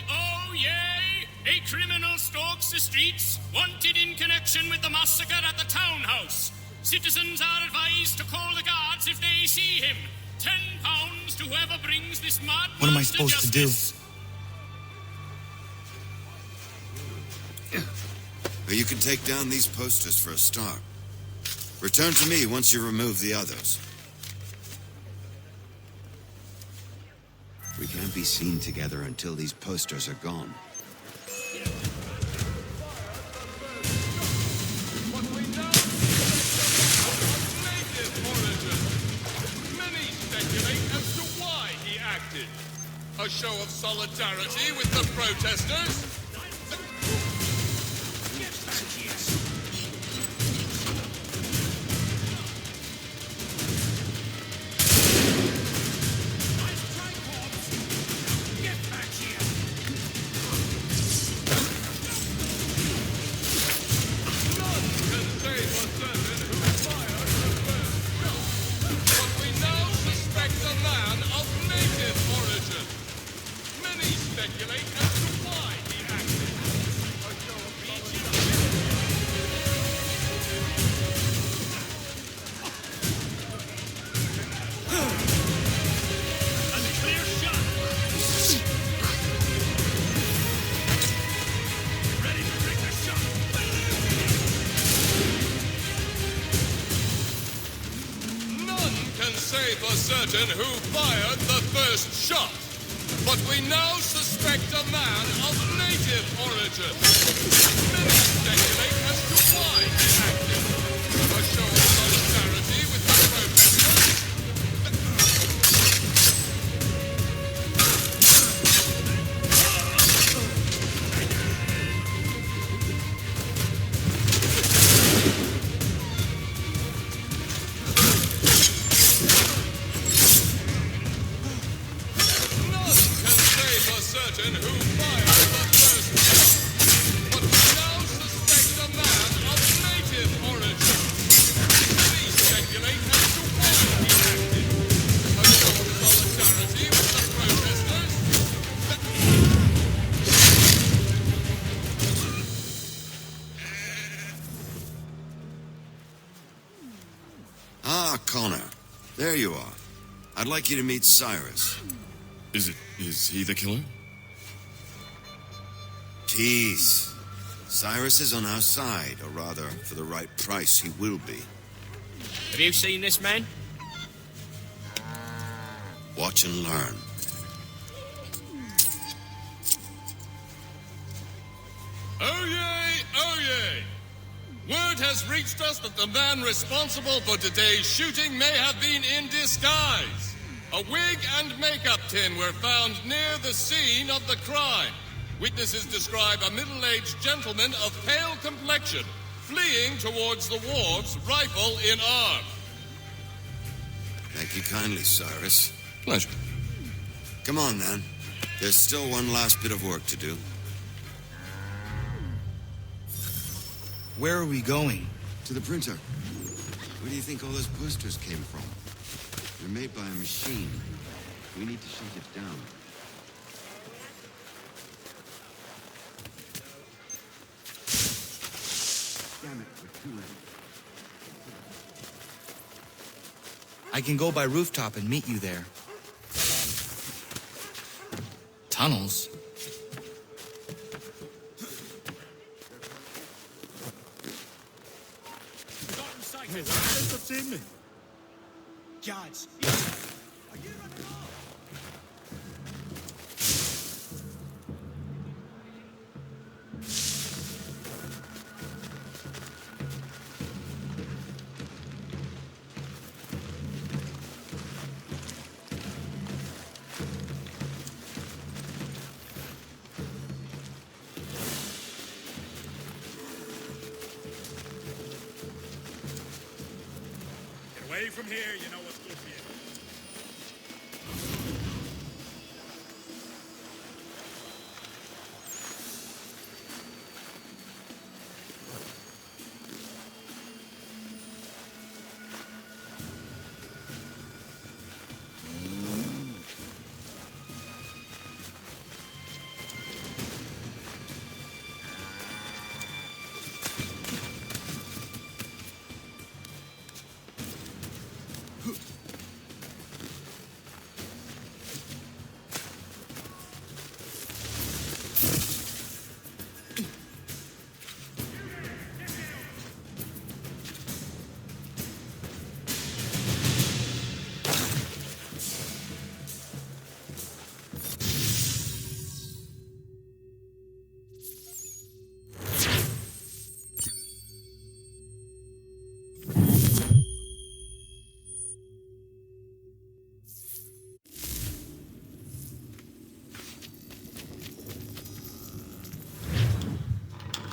oh yay! A criminal stalks the streets, wanted in connection with the massacre at the townhouse. Citizens are advised to call the guards if they see him. £10 to whoever brings this mad What am I man to supposed to do? Or you can take down these posters for a start. Return to me once you remove the others. We can't be seen together until these posters are gone. Many speculate as to why he acted. A show of solidarity with the protesters? Certain who fired the first shot, but we now suspect a man of native origin. Many speculate as to why he acted. A show of solidarity with the protesters? certain who fired the first shot, but we now suspect a man of native origin. Police speculate as to why he acted. A show of solidarity with the protesters. Ah, Connor. There you are. I'd like you to meet Cyrus. Is he the killer? Peace. Cyrus is on our side, or rather, for the right price, he will be. Have you seen this man? Watch and learn. Oh yay, oh yay! Word has reached us that the man responsible for today's shooting may have been in disguise. A wig and makeup tin were found near the scene of the crime. Witnesses describe a middle-aged gentleman of pale complexion fleeing towards the wharves, rifle in arm. Thank you kindly, Cyrus. Pleasure. Come on, then. There's still one last bit of work to do. Where are we going? To the printer. Where do you think all those posters came from? They're made by a machine. We need to shut it down. Damn it, we're too late. I can go by rooftop and meet you there. Tunnels? Guards. Away from here, you know what's good for you.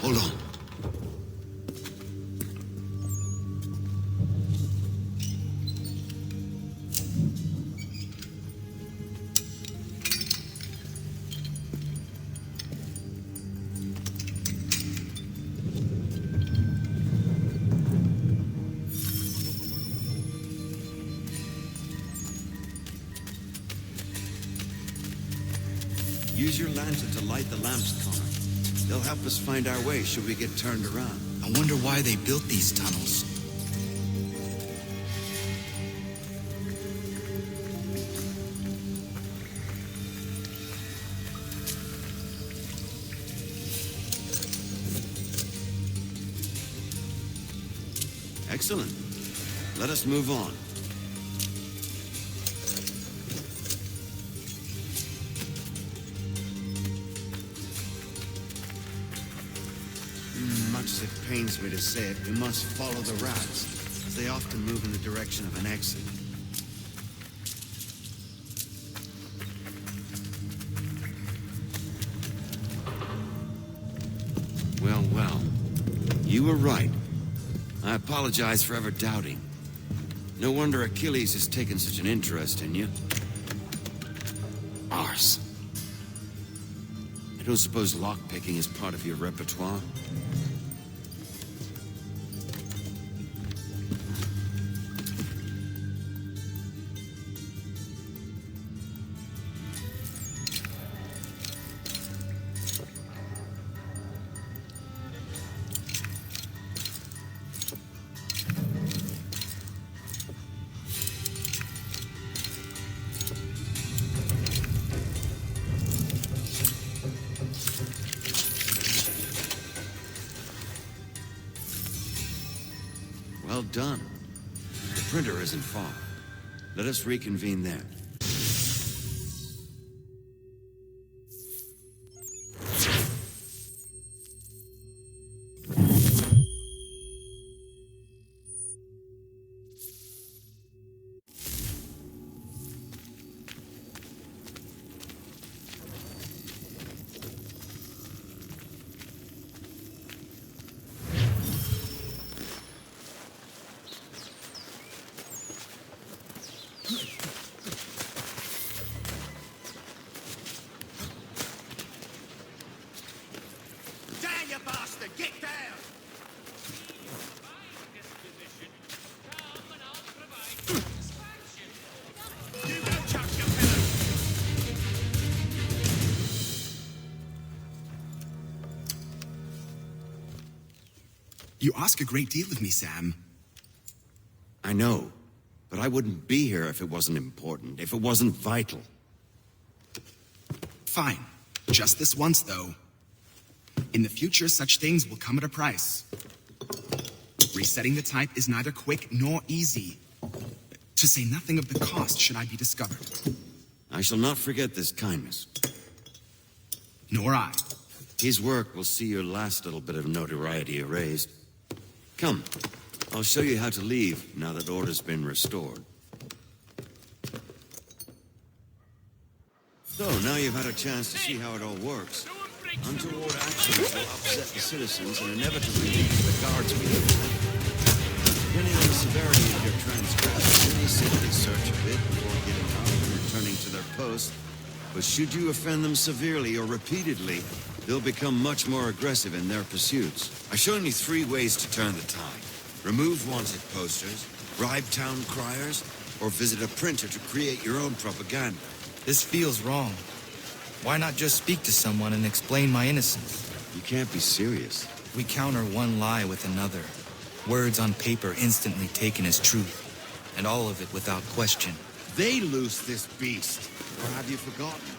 Hold on. Use your lantern to light the lamps, Connor. They'll help us find our way should we get turned around. I wonder why they built these tunnels. Excellent. Let us move on. Much as it pains me to say it, we must follow the rats, as they often move in the direction of an exit. Well. You were right. I apologize for ever doubting. No wonder Achilles has taken such an interest in you. Ours. I don't suppose lockpicking is part of your repertoire? Well done. The printer isn't far. Let us reconvene there. Down, you bastard! Get down! You go chuck your pillow! You ask a great deal of me, Sam. I know, but I wouldn't be here if it wasn't important, if it wasn't vital. Fine. Just this once, though. In the future, such things will come at a price. Resetting the type is neither quick nor easy. To say nothing of the cost should I be discovered. I shall not forget this kindness. Nor I. His work will see your last little bit of notoriety erased. Come, I'll show you how to leave now that order's been restored. So, now you've had a chance to see how it all works. Untoward actions will upset the citizens and inevitably lead to the guards being attacked. Depending on the severity of your transgression, they may simply search a bit before getting out and returning to their post. But should you offend them severely or repeatedly, they'll become much more aggressive in their pursuits. I've shown you 3 ways to turn the tide. Remove wanted posters, bribe town criers, or visit a printer to create your own propaganda. This feels wrong. Why not just speak to someone and explain my innocence? You can't be serious. We counter one lie with another. Words on paper instantly taken as truth. And all of it without question. They loose this beast. Or have you forgotten?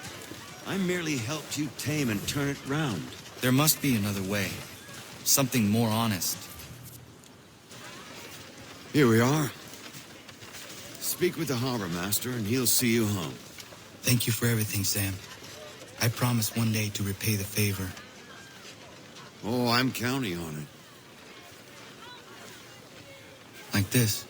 I merely helped you tame and turn it round. There must be another way. Something more honest. Here we are. Speak with the harbor master and he'll see you home. Thank you for everything, Sam. I promise one day to repay the favor. Oh, I'm counting on it. Like this.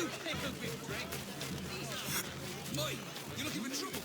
You pick a big drink. Boy, you looking for trouble?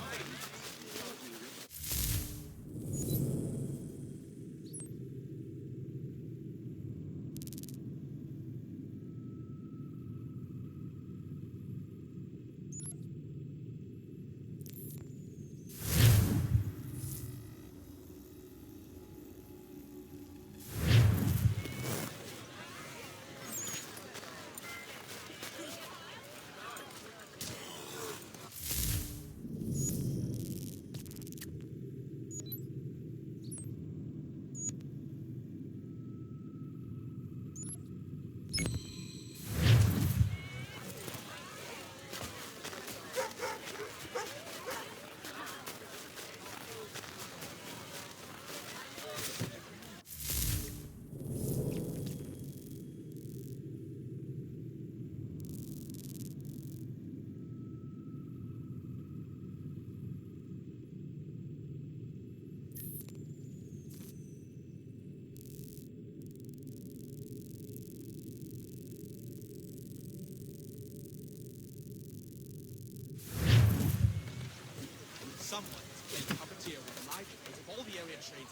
Someone is playing puppeteer with the livelihoods of all the area tradesmen.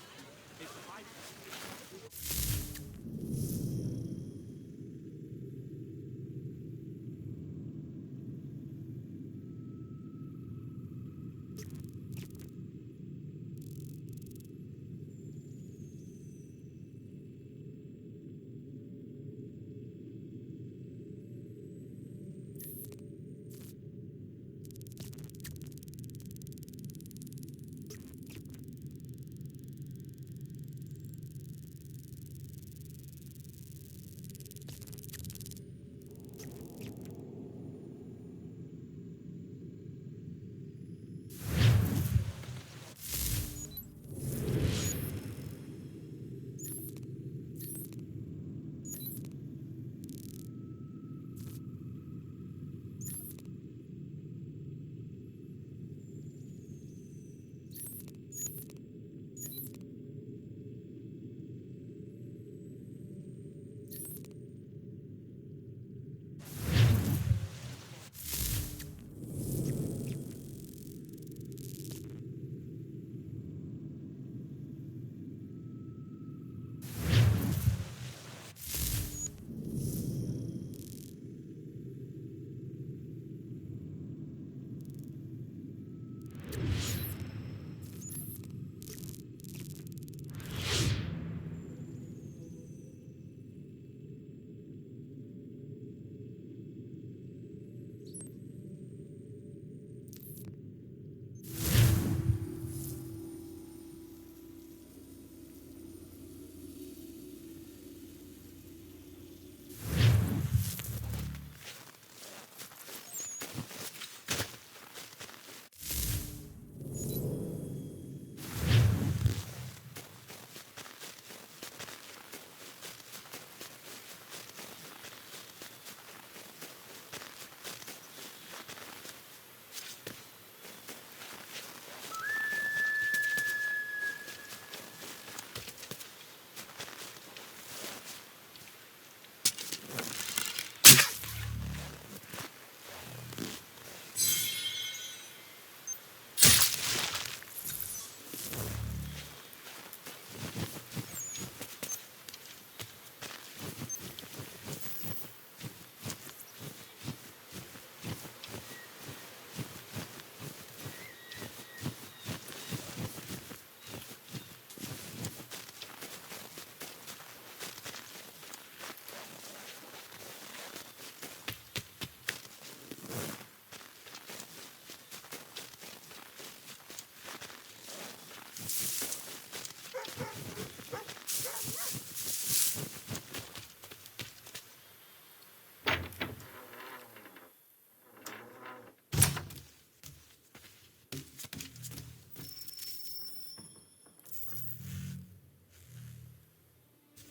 They provide.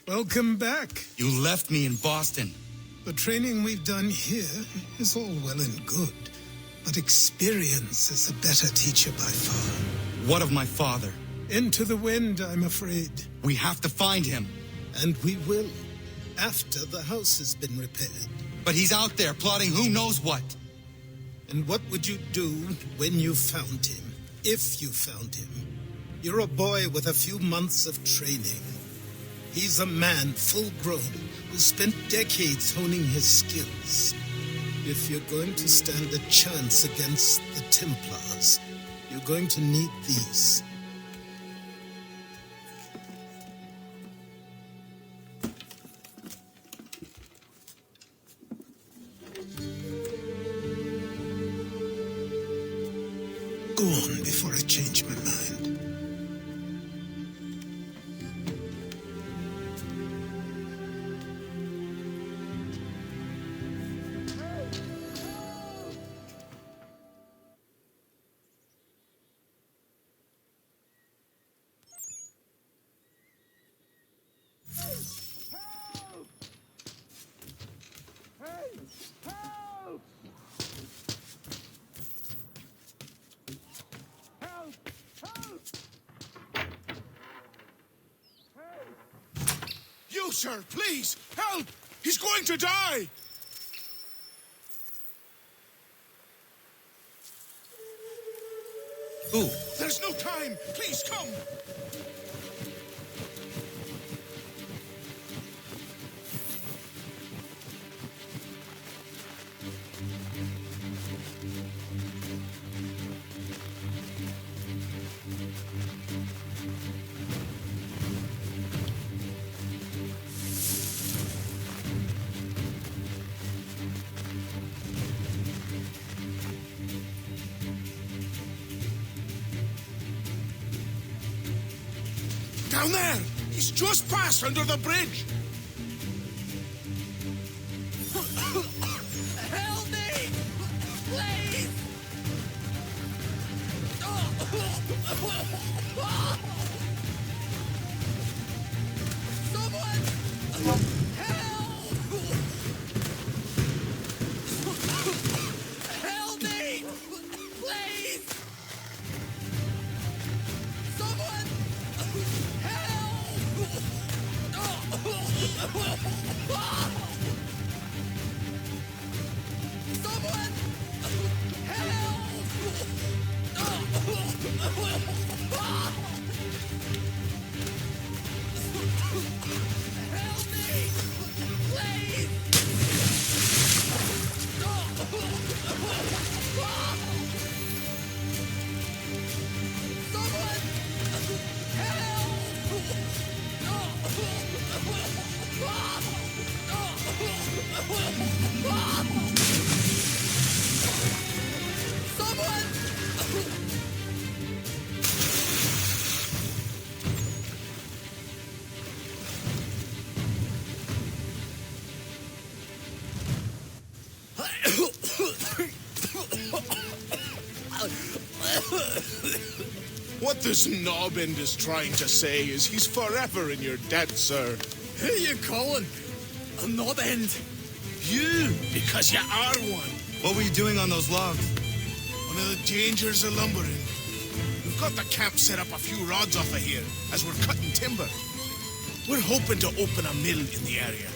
Welcome back. You left me in Boston. The training we've done here is all well and good, but experience is a better teacher by far. What of my father? Into the wind, I'm afraid. We have to find him. And we will, after the house has been repaired. But he's out there plotting who knows what. And what would you do when you found him? If you found him? You're a boy with a few months of training. He's a man full grown who spent decades honing his skills. If you're going to stand a chance against the Templars, you're going to need these. Go on before I change my mind. You, sir, please, help! He's going to die! Who? There's no time! Please, come! Down there! He's just passed under the bridge! Help me! Please! Someone! Help! Help me! Please! Someone! Someone! Help me! Please! Someone! What this knobend is trying to say is he's forever in your debt, sir. Who you calling? A knobend? You, because you are one. What were you doing on those logs? One of the dangers of lumbering. We've got the camp set up a few rods off of here as we're cutting timber. We're hoping to open a mill in the area.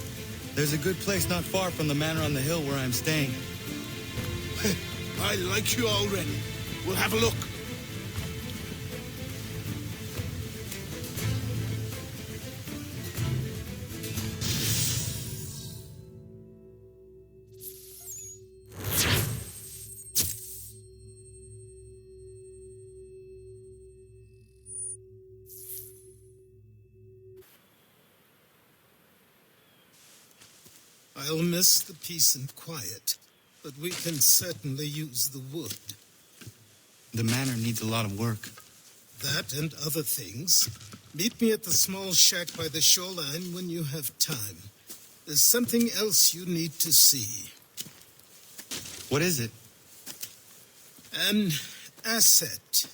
There's a good place not far from the manor on the hill where I'm staying. I like you already. We'll have a look. I'll miss the peace and quiet, but we can certainly use the wood. The manor needs a lot of work. That and other things. Meet me at the small shack by the shoreline when you have time. There's something else you need to see. What is it? An asset.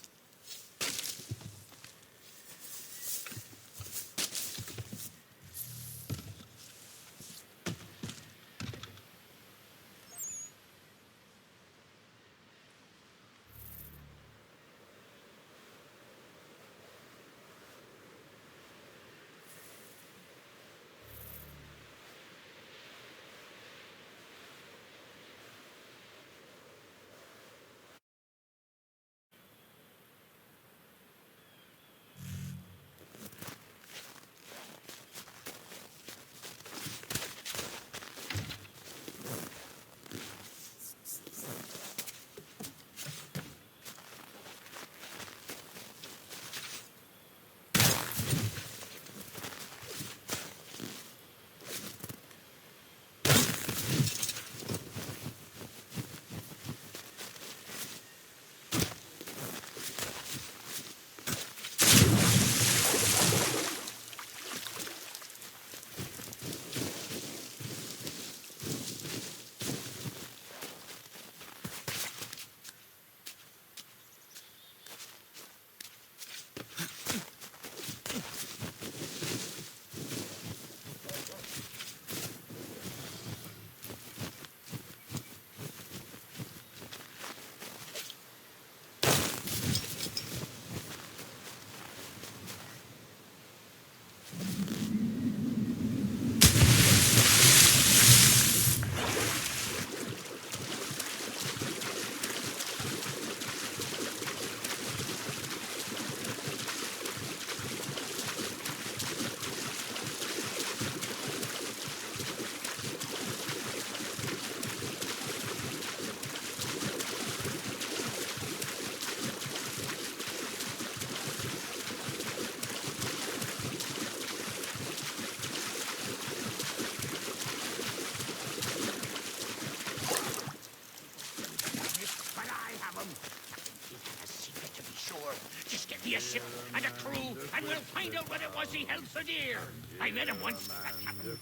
shore. Just get me a ship and a crew, and we'll find out what it was he held so dear. I met him once, that happened.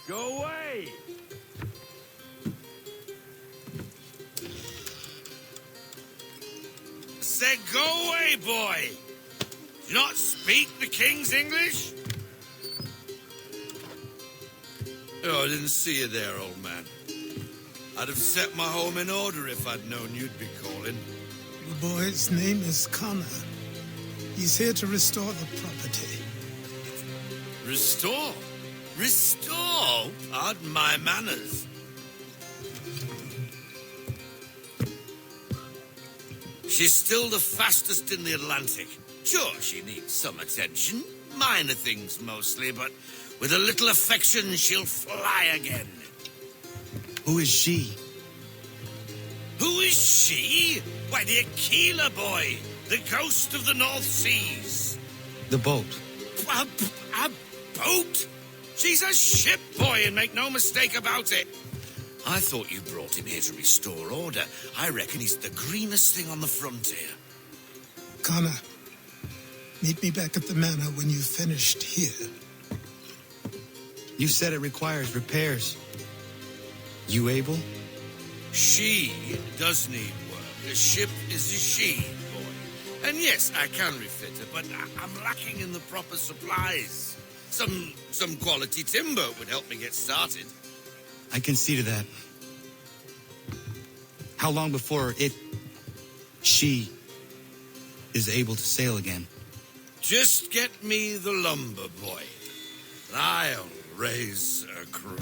Go away! Said go away, boy! Do you not speak the King's English? Oh, I didn't see you there, old man. I'd have set my home in order if I'd known you'd be calling. The boy's name is Connor. He's here to restore the property. Restore? Restore? Pardon my manners. She's still the fastest in the Atlantic. Sure, she needs some attention. Minor things mostly, but with a little affection, she'll fly again. Who is she? Who is she? Why, the Aquila boy, the ghost of the North Seas. The boat. A boat? She's a ship boy, and make no mistake about it. I thought you brought him here to restore order. I reckon he's the greenest thing on the frontier. Connor, meet me back at the manor when you've finished here. You said it requires repairs. You able? She does need work. A ship is a she, boy. And yes, I can refit her, but I'm lacking in the proper supplies. Some quality timber would help me get started. I can see to that. How long before she is able to sail again? Just get me the lumber, boy. I'll raise a crew.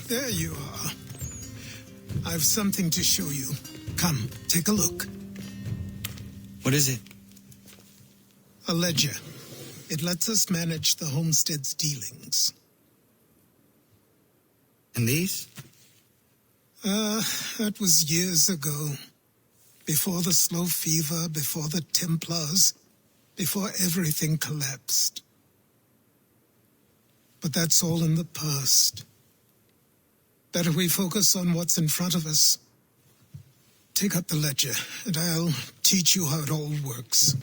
There you are. I've something to show you. Come, take a look. What is it? A ledger. It lets us manage the homestead's dealings. And these? That was years ago. Before the slow fever, before the Templars, before everything collapsed. But that's all in the past. Better we focus on what's in front of us. Take up the ledger, and I'll teach you how it all works.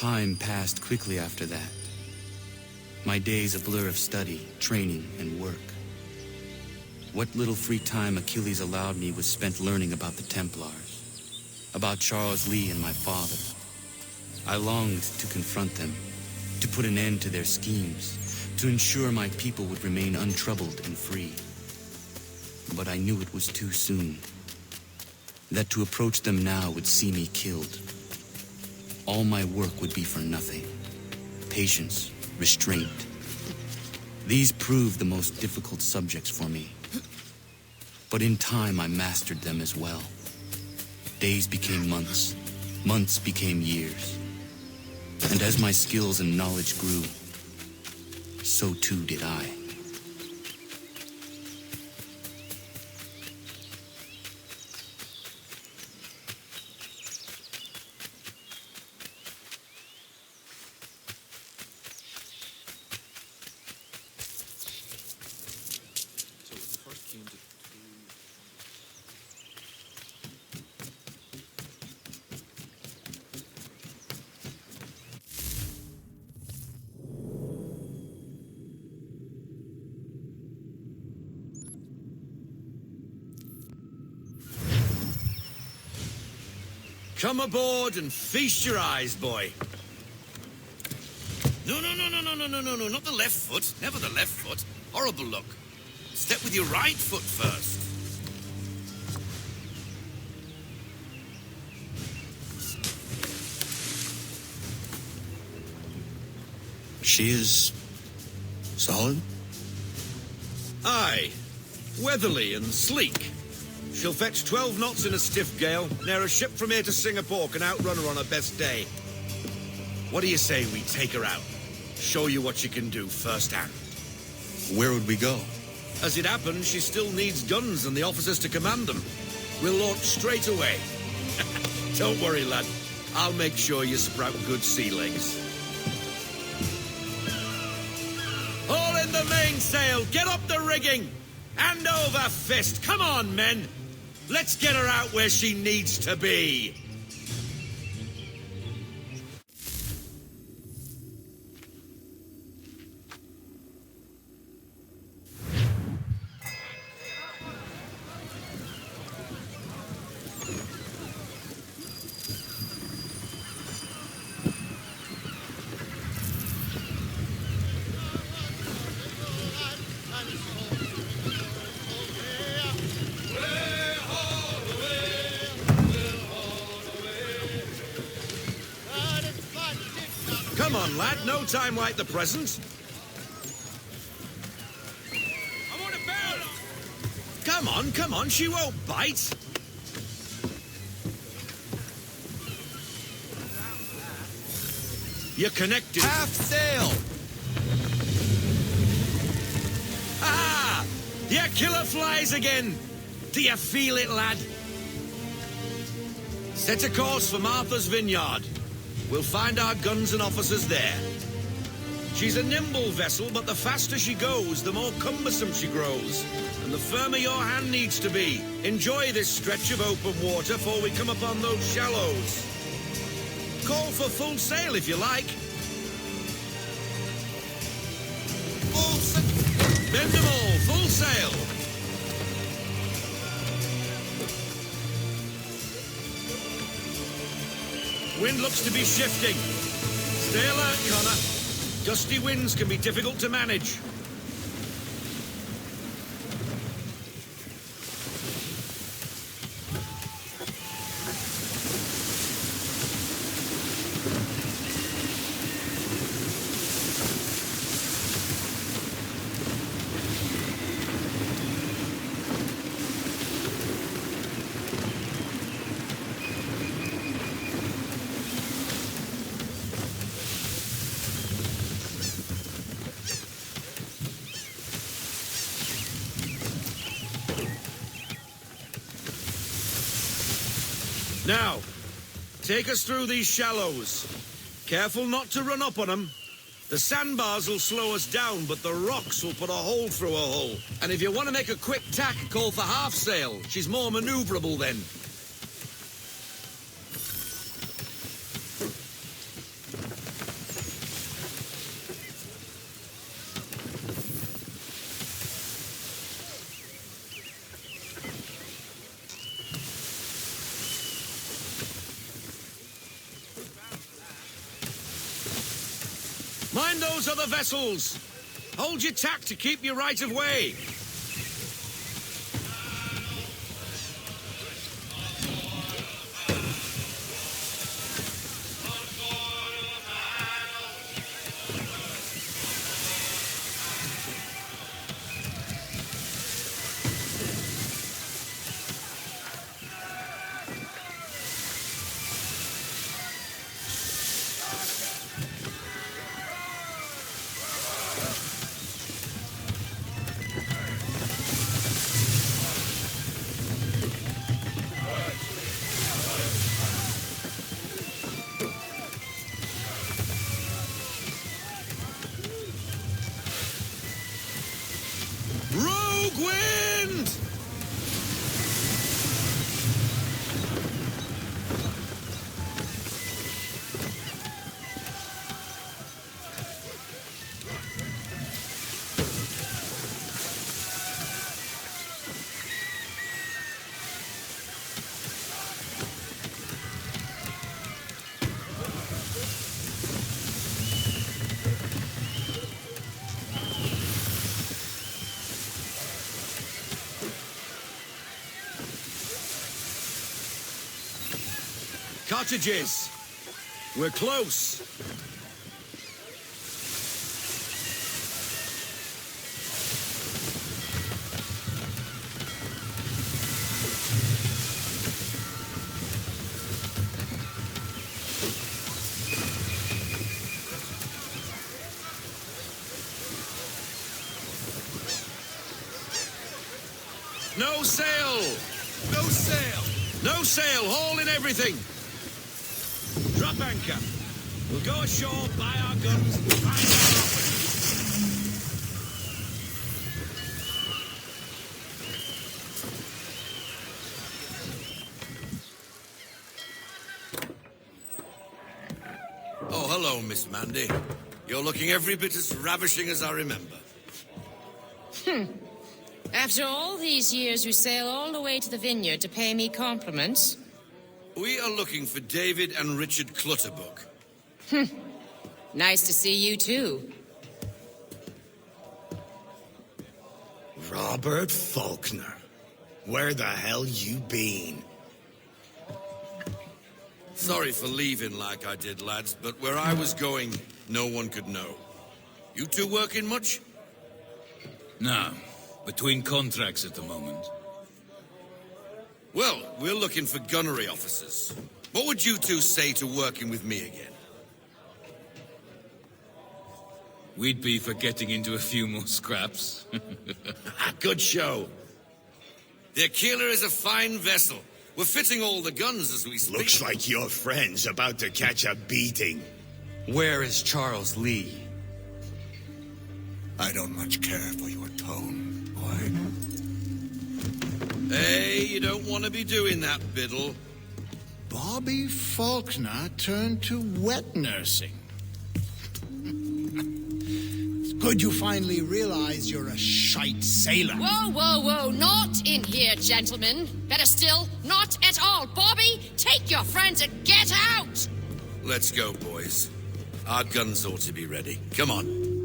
Time passed quickly after that. My days a blur of study, training, and work. What little free time Achilles allowed me was spent learning about the Templars, about Charles Lee and my father. I longed to confront them, to put an end to their schemes, to ensure my people would remain untroubled and free. But I knew it was too soon, that to approach them now would see me killed. All my work would be for nothing. Patience, restraint. These proved the most difficult subjects for me. But in time, I mastered them as well. Days became months. Months became years. And as my skills and knowledge grew, so too did I. Come aboard and feast your eyes, boy. No, not the left foot. Never the left foot. Horrible look. Step with your right foot first. She is solid? Aye. Weatherly and sleek. She'll fetch 12 knots in a stiff gale, near a ship from here to Singapore can outrun her on her best day. What do you say we take her out? Show you what she can do firsthand. Where would we go? As it happens, she still needs guns and the officers to command them. We'll launch straight away. Don't worry, lad. I'll make sure you sprout good sea legs. All in the mainsail! Get up the rigging! Hand over fist! Come on, men! Let's get her out where she needs to be! Come on, lad, no time like the present. I want a boat! Come on, she won't bite. You're connected. Half sail! Ah! Your killer flies again! Do you feel it, lad? Set a course for Martha's Vineyard. We'll find our guns and officers there. She's a nimble vessel, but the faster she goes, the more cumbersome she grows. And the firmer your hand needs to be. Enjoy this stretch of open water before we come upon those shallows. Call for full sail if you like. Full sail! Bend them all, full sail! Wind looks to be shifting. Stay alert, Connor. Gusty winds can be difficult to manage. Now, take us through these shallows. Careful not to run up on them. The sandbars will slow us down, but the rocks will put a hole through a hull. And if you want to make a quick tack, call for half sail. She's more maneuverable then. Find those other vessels. Hold your tack to keep your right of way. Rogue wind! Cottages. We're close. No sail! No sail! No sail! Haul in everything! Drop anchor. We'll go ashore, buy our guns, and find our offers. Oh, hello, Miss Mandy. You're looking every bit as ravishing as I remember. After all these years, you sail all the way to the vineyard to pay me compliments? We are looking for David and Richard Clutterbuck. Nice to see you, too. Robert Faulkner. Where the hell you been? Sorry for leaving like I did, lads, but where I was going, no one could know. You two working much? No. Between contracts at the moment. Well, we're looking for gunnery officers. What would you two say to working with me again? We'd be for getting into a few more scraps. Good show. The Aquila is a fine vessel. We're fitting all the guns as we speak. Looks like your friend's about to catch a beating. Where is Charles Lee? I don't much care for your tone, boy. Hey, you don't want to be doing that, Biddle. Bobby Faulkner turned to wet nursing. It's good you finally realize you're a shite sailor. Whoa, whoa, whoa. Not in here, gentlemen. Better still, not at all. Bobby, take your friends and get out! Let's go, boys. Our guns ought to be ready. Come on.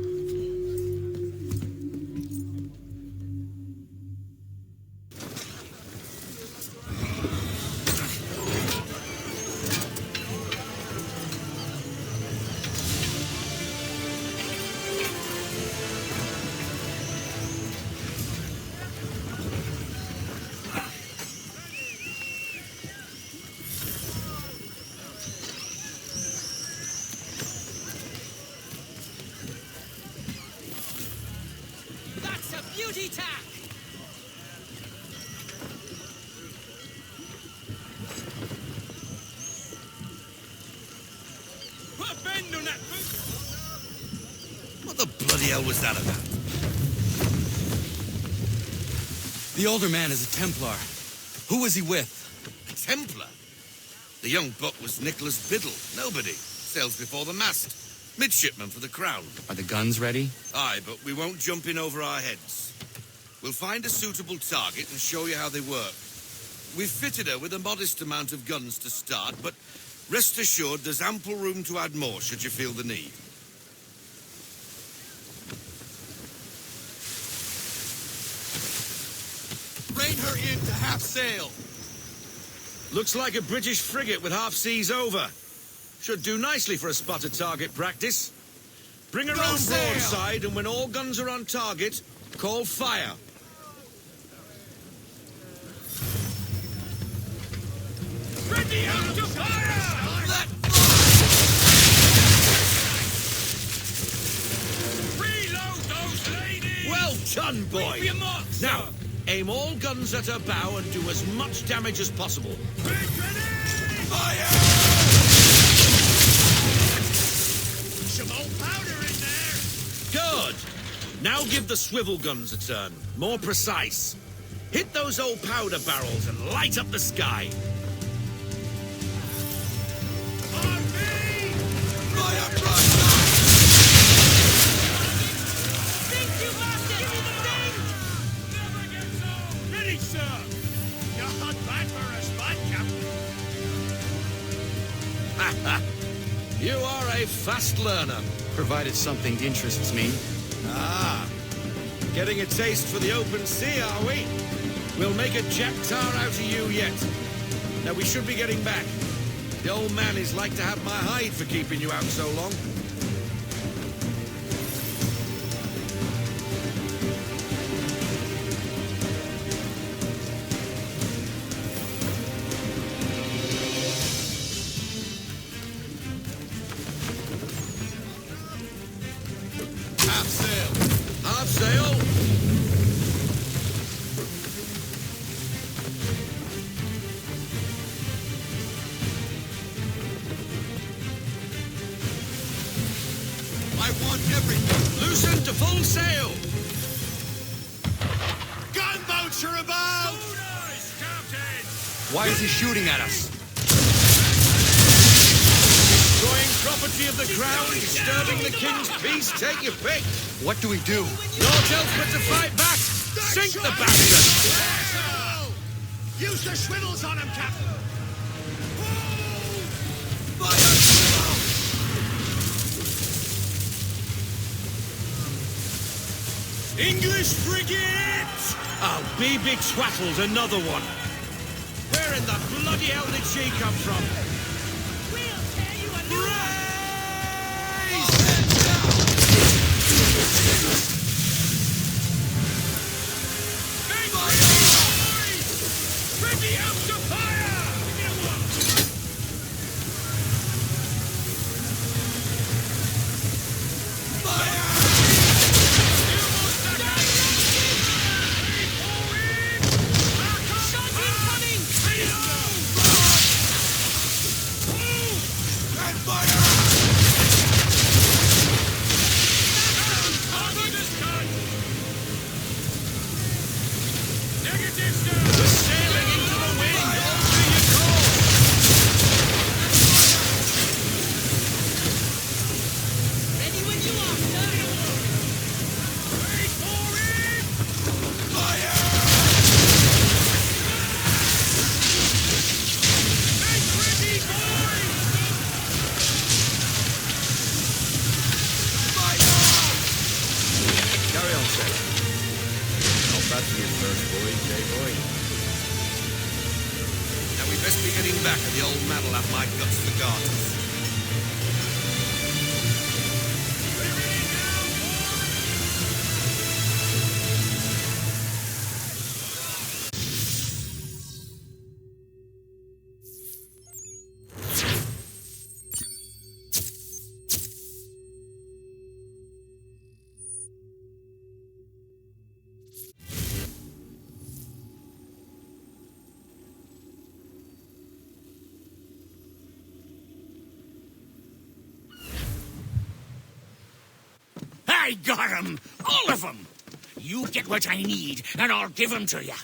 That's a beauty tack! Put a bend on that boot! What the bloody hell was that about? The older man is a Templar. Who was he with? A Templar? The young buck was Nicholas Biddle. Nobody. Sails before the mast. Midshipman for the Crown. Are the guns ready? Aye, but we won't jump in over our heads. We'll find a suitable target and show you how they work. We've fitted her with a modest amount of guns to start, but rest assured there's ample room to add more should you feel the need. her into half sail. Looks like a British frigate with half seas over. Should do nicely for a spotted target practice. Bring her on broadside, and when all guns are on target, call fire. Ready up to fire! Reload those ladies! Well done, boy! Your marks, Now, sir. aim all guns at her bow and do as much damage as possible. Fire! Some old powder in there! Good! Now give the swivel guns a turn. More precise. Hit those old powder barrels and light up the sky. Ready, sir! You're not bad for a spot, Captain. You are a fast learner. Provided something interests me. Ah, getting a taste for the open sea, are we? We'll make a jack tar out of you yet. Now we should be getting back. The old man is like to have my hide for keeping you out so long. Half sail. Half sail. I want everything. Loosen to full sail. Gunboats are about! Sodas, Captain! Why is he shooting at us? Destroying property of the crown, disturbing the king's peace, take your pick. What do we do? Naught else but to fight back. Sink the bastard. Use the swivels on him, Captain! English frigate! Oh, be big twattles, another one. Where in the bloody hell did she come from? We'll tear you a new Ready up to fire! We're sailing into the wind. All to your call. Ready when you are, sir. Wait for it! Fire! Make ready, boys! Carry on, sir. Not bad for your first voyage, eh, boy? Now we best be getting back, or the old man will have my guts for garters. I got 'em! All of 'em! You get what I need, and I'll give 'em to you.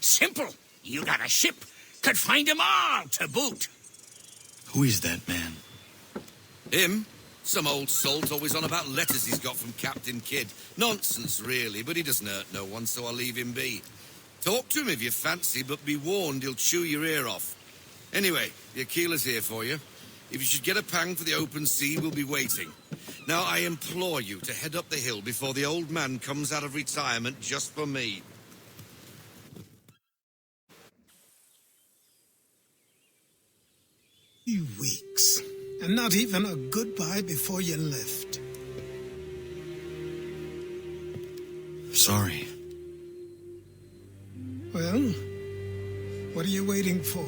Simple. You got a ship. Could find 'em all to boot. Who is that man? Him? Some old salt always on about letters he's got from Captain Kidd. Nonsense, really, but he doesn't hurt no one, so I'll leave him be. Talk to him if you fancy, but be warned he'll chew your ear off. Anyway, the Aquila's here for you. If you should get a pang for the open sea, we'll be waiting. Now, I implore you to head up the hill before the old man comes out of retirement just for me. And not even a goodbye before you left. Sorry. Well, what are you waiting for?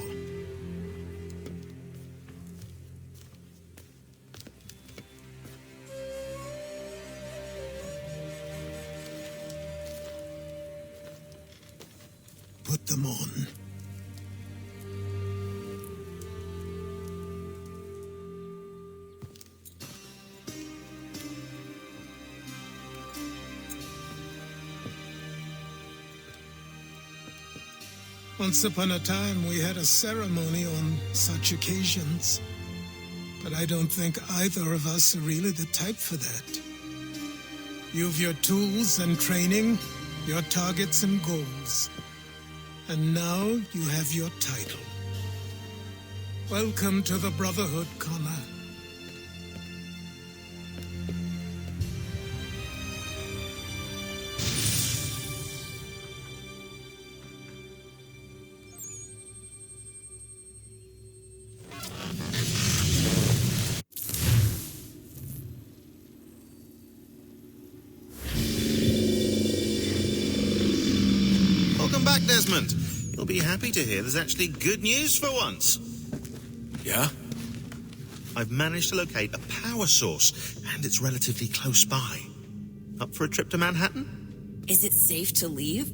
Put them on. Once upon a time, we had a ceremony on such occasions. But I don't think either of us are really the type for that. You've your tools and training, your targets and goals. And now you have your title. Welcome to the Brotherhood, Connor. Welcome back, Desmond. You'll be happy to hear there's actually good news for once. Yeah? I've managed to locate a power source, and it's relatively close by. Up for a trip to Manhattan? Is it safe to leave?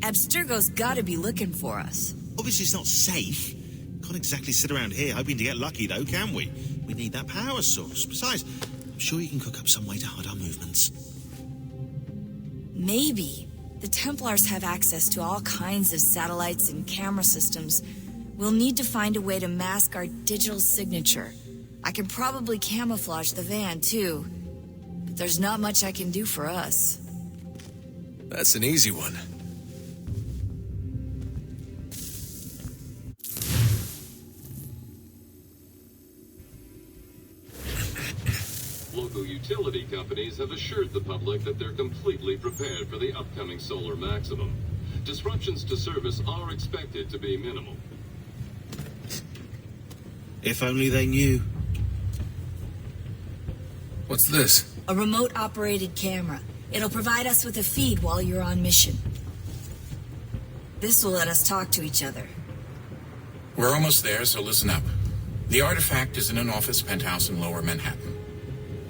Abstergo's gotta be looking for us. Obviously it's not safe. Can't exactly sit around here hoping to get lucky, though, can we? We need that power source. Besides, I'm sure you can cook up some way to hide our movements. Maybe. The Templars have access to all kinds of satellites and camera systems. We'll need to find a way to mask our digital signature. I can probably camouflage the van, too. But there's not much I can do for us. That's an easy one. Local utility companies have assured the public that they're completely prepared for the upcoming solar maximum. Disruptions to service are expected to be minimal. If only they knew. What's this? A remote-operated camera. It'll provide us with a feed while you're on mission. This will let us talk to each other. We're almost there, so listen up. The artifact is in an office penthouse in Lower Manhattan.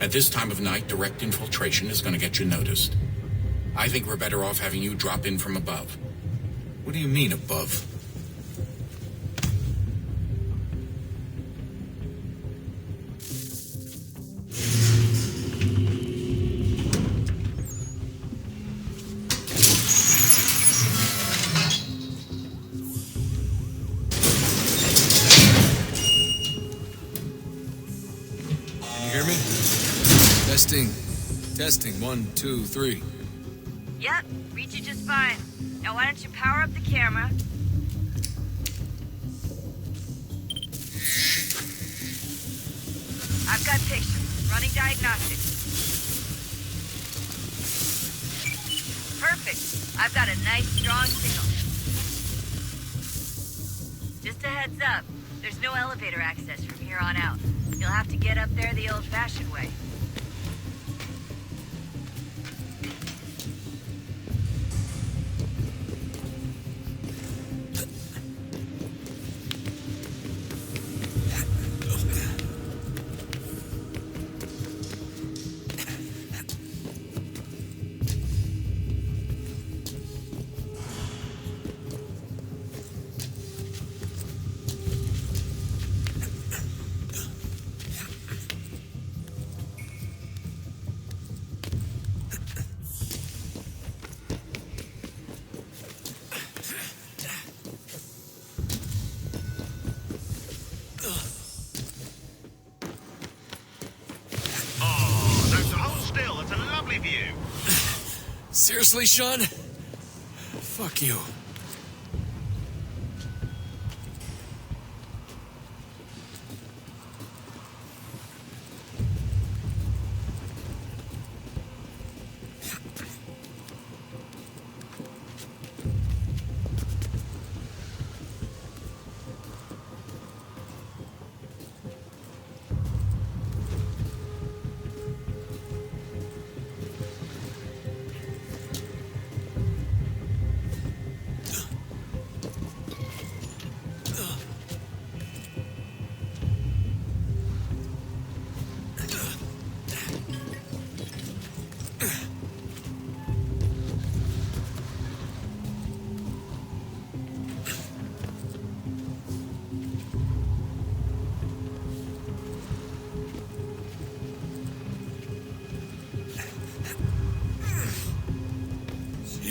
At this time of night, direct infiltration is going to get you noticed. I think we're better off having you drop in from above. What do you mean, above? Can you hear me? Testing. Testing. 1, 2, 3. Yep, reach you just fine. Now why don't you power up the camera? I've got pictures. Running diagnostics. Perfect. I've got a nice, strong signal. Just a heads up. There's no elevator access from here on out. You'll have to get up there the old-fashioned way. Seriously, Sean? Fuck you.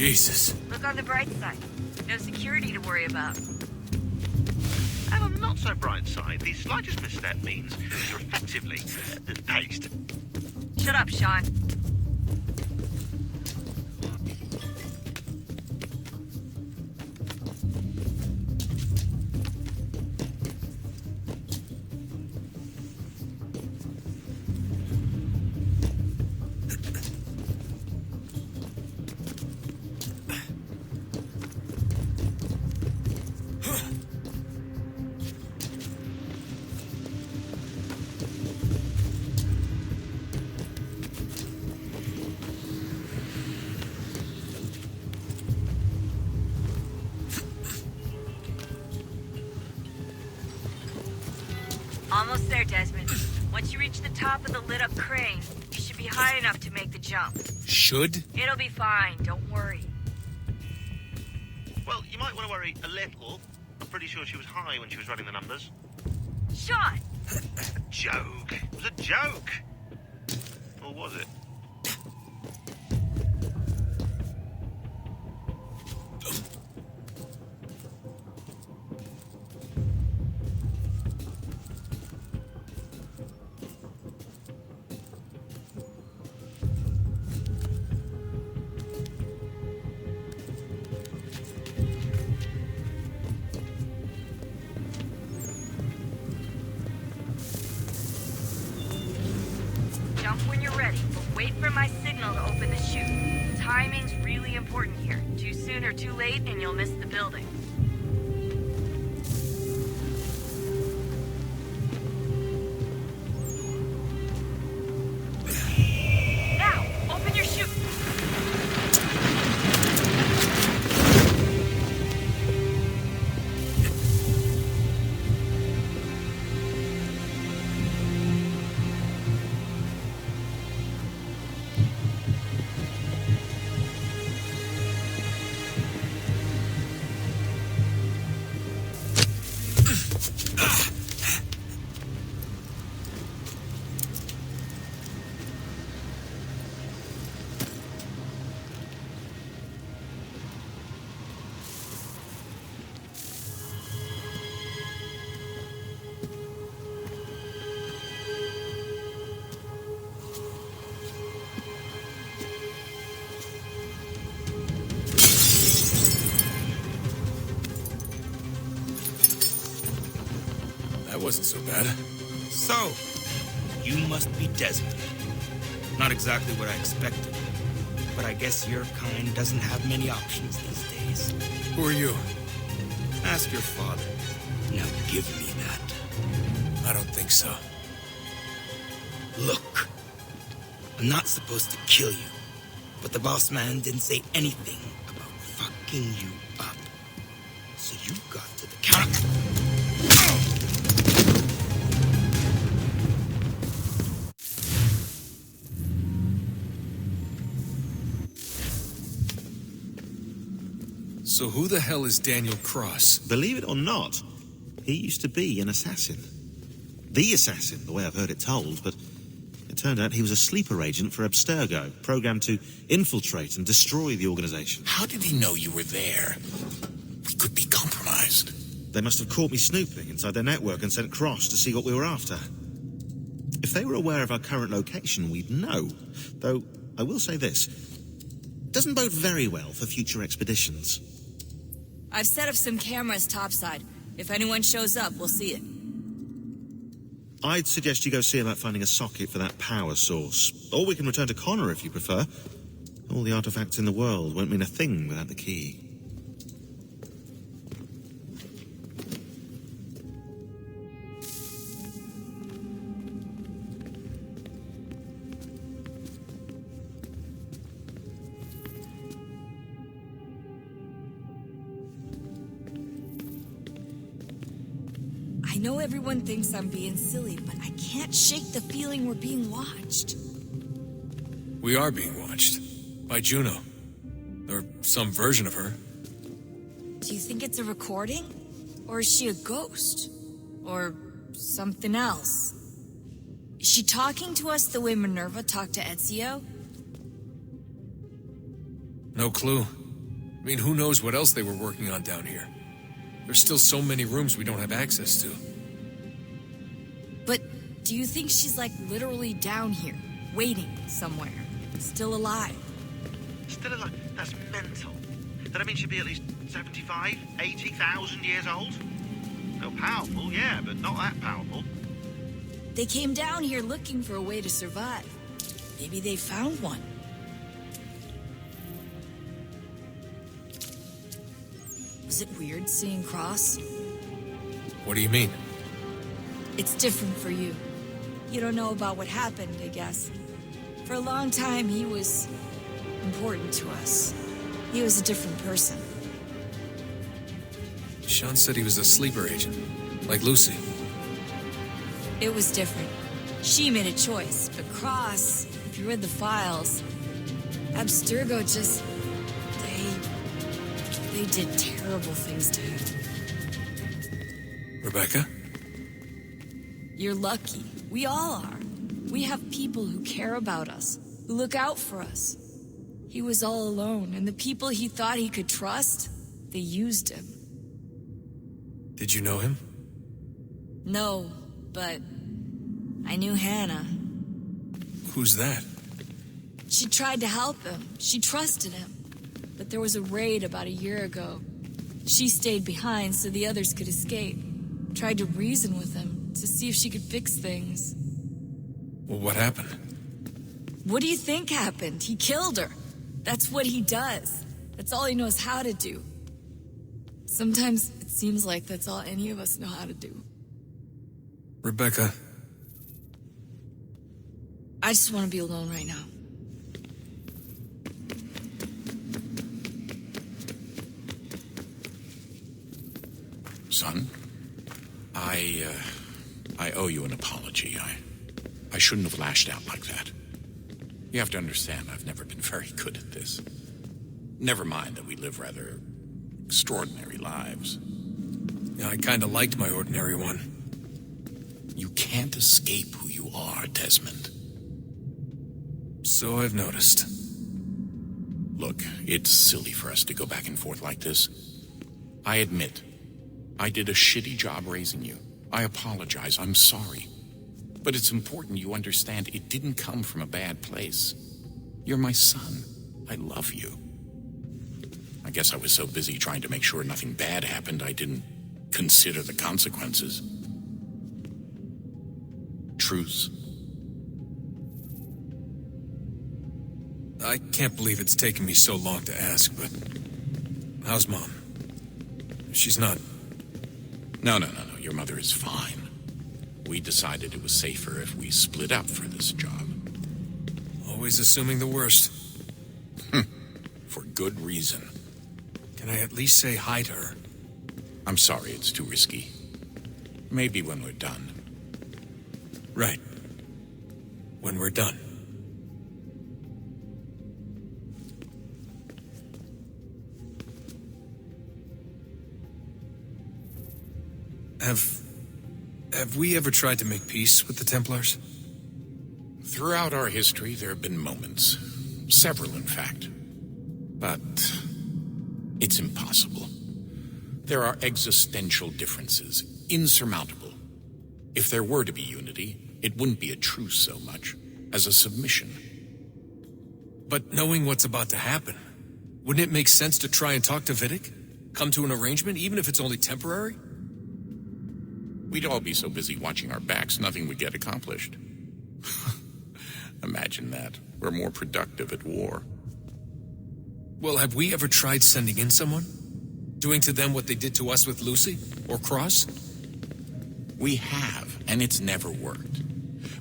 Jesus. Look on the bright side. No security to worry about. And on the not so bright side, the slightest misstep means you're effectively paced. Shut up, Sean. Almost there, Desmond. Once you reach the top of the lit-up crane, you should be high enough to make the jump. Should? It'll be fine, don't worry. Well, you might want to worry a little. I'm pretty sure she was high when she was running the numbers. Sean! A joke. It was a joke. Or was it? Jump when you're ready, but wait for my signal to open the chute. Timing's really important here. Too soon or too late, and you'll miss the building. Now, open your chute. That wasn't so bad. So, you must be Desmond. Not exactly what I expected, but I guess your kind doesn't have many options these days. Who are you? Ask your father. Now give me that. I don't think so. Look, I'm not supposed to kill you, but the boss man didn't say anything about fucking you up. So you got to the counter. So who the hell is Daniel Cross? Believe it or not, he used to be an assassin. The assassin, the way I've heard it told, but it turned out he was a sleeper agent for Abstergo, programmed to infiltrate and destroy the organization. How did he know you were there? We could be compromised. They must have caught me snooping inside their network and sent Cross to see what we were after. If they were aware of our current location, we'd know. Though, I will say this. It doesn't bode very well for future expeditions. I've set up some cameras topside. If anyone shows up, we'll see it. I'd suggest you go see about finding a socket for that power source. Or we can return to Connor if you prefer. All the artifacts in the world won't mean a thing without the key. I know everyone thinks I'm being silly, but I can't shake the feeling we're being watched. We are being watched. By Juno. Or some version of her. Do you think it's a recording? Or is she a ghost? Or something else? Is she talking to us the way Minerva talked to Ezio? No clue. I mean, who knows what else they were working on down here? There's still so many rooms we don't have access to. But do you think she's like literally down here, waiting somewhere, still alive? Still alive? That's mental. That means she'd be at least 75, 80,000 years old? Oh, powerful, yeah, but not that powerful. They came down here looking for a way to survive. Maybe they found one. Was it weird seeing Cross? What do you mean? It's different for you. You don't know about what happened, I guess. For a long time, he was important to us. He was a different person. Sean said he was a sleeper agent, like Lucy. It was different. She made a choice, but Cross, if you read the files, Abstergo just... They did terrible things to him. Rebecca? You're lucky. We all are. We have people who care about us, who look out for us. He was all alone, and the people he thought he could trust, they used him. Did you know him? No, but I knew Hannah. Who's that? She tried to help him. She trusted him. But there was a raid about a year ago. She stayed behind so the others could escape. Tried to reason with him to see if she could fix things. Well, what happened? What do you think happened? He killed her. That's what he does. That's all he knows how to do. Sometimes it seems like that's all any of us know how to do. Rebecca. I just want to be alone right now. Son, I owe you an apology. I shouldn't have lashed out like that. You have to understand, I've never been very good at this. Never mind that we live rather extraordinary lives. Yeah, I kinda liked my ordinary one. You can't escape who you are, Desmond. So I've noticed. Look, it's silly for us to go back and forth like this. I admit, I did a shitty job raising you. I apologize, I'm sorry. But it's important you understand it didn't come from a bad place. You're my son. I love you. I guess I was so busy trying to make sure nothing bad happened, I didn't consider the consequences. Truce. I can't believe it's taken me so long to ask, but... how's Mom? She's not... No. Your mother is fine. We decided it was safer if we split up for this job. Always assuming the worst. For good reason. Can I at least say hi to her? I'm sorry, it's too risky. Maybe when we're done. Right. When we're done. Have we ever tried to make peace with the Templars? Throughout our history, there have been moments. Several, in fact. But it's impossible. There are existential differences, insurmountable. If there were to be unity, it wouldn't be a truce so much as a submission. But knowing what's about to happen, wouldn't it make sense to try and talk to Vidic? Come to an arrangement, even if it's only temporary? We'd all be so busy watching our backs, nothing would get accomplished. Imagine that. We're more productive at war. Well, have we ever tried sending in someone? Doing to them what they did to us with Lucy? Or Cross? We have, and it's never worked.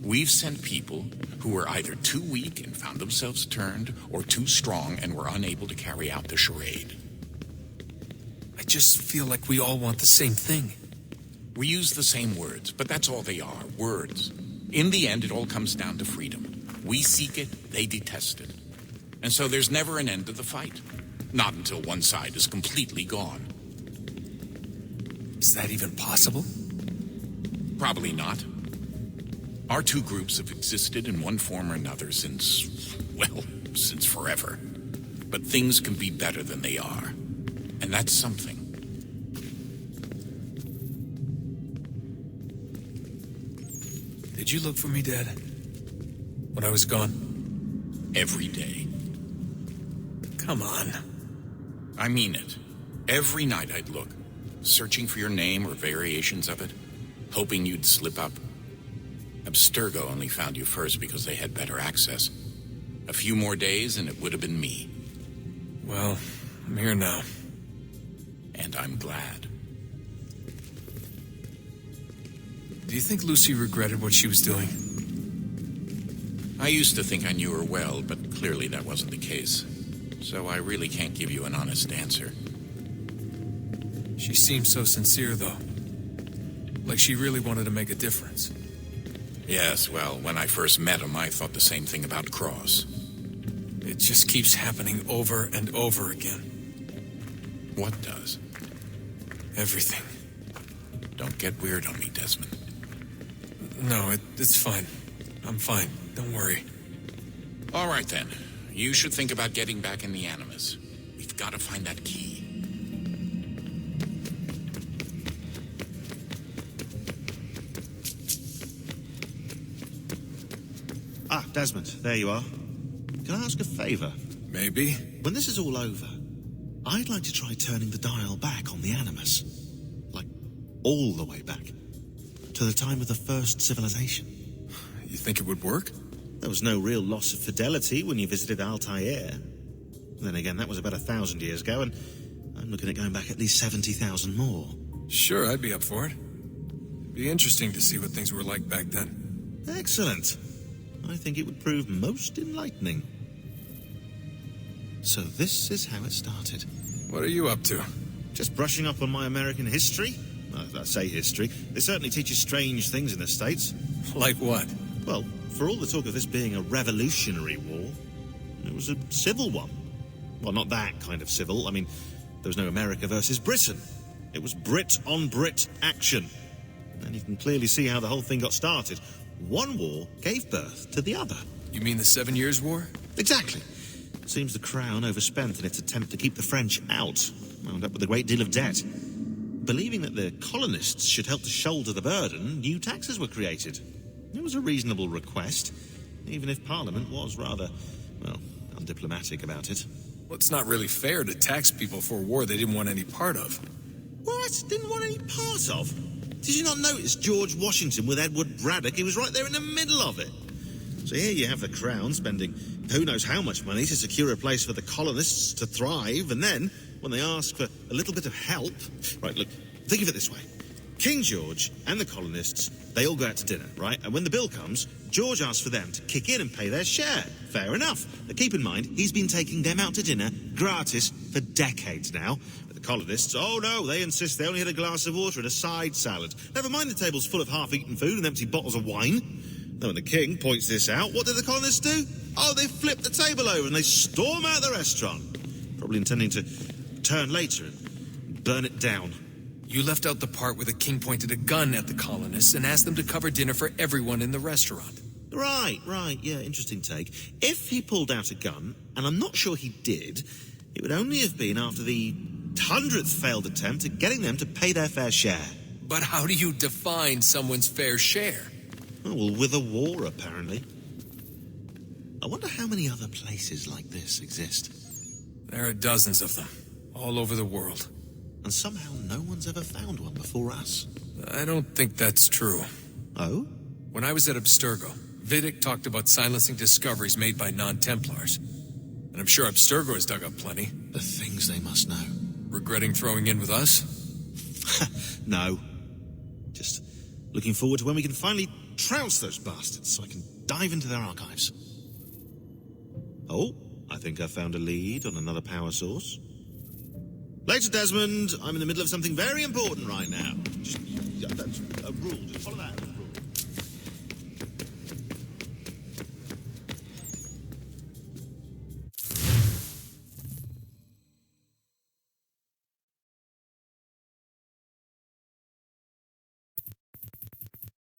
We've sent people who were either too weak and found themselves turned, or too strong and were unable to carry out the charade. I just feel like we all want the same thing. We use the same words, but that's all they are, words. In the end, it all comes down to freedom. We seek it, they detest it. And so there's never an end to the fight. Not until one side is completely gone. Is that even possible? Probably not. Our two groups have existed in one form or another since forever. But things can be better than they are. And that's something. Did you look for me, Dad? When I was gone? Every day. Come on. I mean it. Every night I'd look, searching for your name or variations of it, hoping you'd slip up. Abstergo only found you first because they had better access. A few more days and it would have been me. Well, I'm here now. And I'm glad. Do you think Lucy regretted what she was doing? I used to think I knew her well, but clearly that wasn't the case. So I really can't give you an honest answer. She seemed so sincere, though. Like she really wanted to make a difference. Yes, well, when I first met him, I thought the same thing about Cross. It just keeps happening over and over again. What does? Everything. Don't get weird on me, Desmond. No, it's fine. I'm fine. Don't worry. All right, then. You should think about getting back in the Animus. We've got to find that key. Ah, Desmond, there you are. Can I ask a favor? Maybe. When this is all over, I'd like to try turning the dial back on the Animus. Like, all the way back. To the time of the first civilization. You think it would work? There was no real loss of fidelity when you visited Altair. Then again, that was about 1,000 years ago, and I'm looking at going back at least 70,000 more. Sure, I'd be up for it. It'd be interesting to see what things were like back then. Excellent. I think it would prove most enlightening. So this is how it started. What are you up to? Just brushing up on my American history. I say history. They certainly teach you strange things in the States. Like what? Well, for all the talk of this being a revolutionary war, it was a civil one. Well, not that kind of civil. I mean, there was no America versus Britain. It was Brit on Brit action. And you can clearly see how the whole thing got started. One war gave birth to the other. You mean the 7 Years' War? Exactly. Seems the Crown overspent in its attempt to keep the French out, wound up with a great deal of debt. Believing that the colonists should help to shoulder the burden, new taxes were created. It was a reasonable request, even if Parliament was rather, well, undiplomatic about it. Well, it's not really fair to tax people for a war they didn't want any part of. What? Didn't want any part of? Did you not notice George Washington with Edward Braddock? He was right there in the middle of it. So here you have the Crown spending who knows how much money to secure a place for the colonists to thrive, and then, when they ask for a little bit of help... Right, look, think of it this way. King George and the colonists, they all go out to dinner, right? And when the bill comes, George asks for them to kick in and pay their share. Fair enough. But keep in mind, he's been taking them out to dinner gratis for decades now. But the colonists, oh no, they insist they only had a glass of water and a side salad. Never mind the table's full of half-eaten food and empty bottles of wine. Now, when the king points this out, what do the colonists do? Oh, they flip the table over and they storm out the restaurant. Probably intending to turn later and burn it down. You left out the part where the king pointed a gun at the colonists and asked them to cover dinner for everyone in the restaurant. Right, yeah, interesting take. If he pulled out a gun, and I'm not sure he did, it would only have been after the 100th failed attempt at getting them to pay their fair share. But how do you define someone's fair share? Oh, well, with a war, apparently. I wonder how many other places like this exist. There are dozens of them, all over the world. And somehow no one's ever found one before us. I don't think that's true. Oh? When I was at Abstergo, Vidic talked about silencing discoveries made by non-Templars. And I'm sure Abstergo has dug up plenty. The things they must know. Regretting throwing in with us? No. Just looking forward to when we can finally trounce those bastards so I can dive into their archives. Oh, I think I found a lead on another power source. Later, Desmond. I'm in the middle of something very important right now. That's a rule. Just follow that.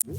Rule.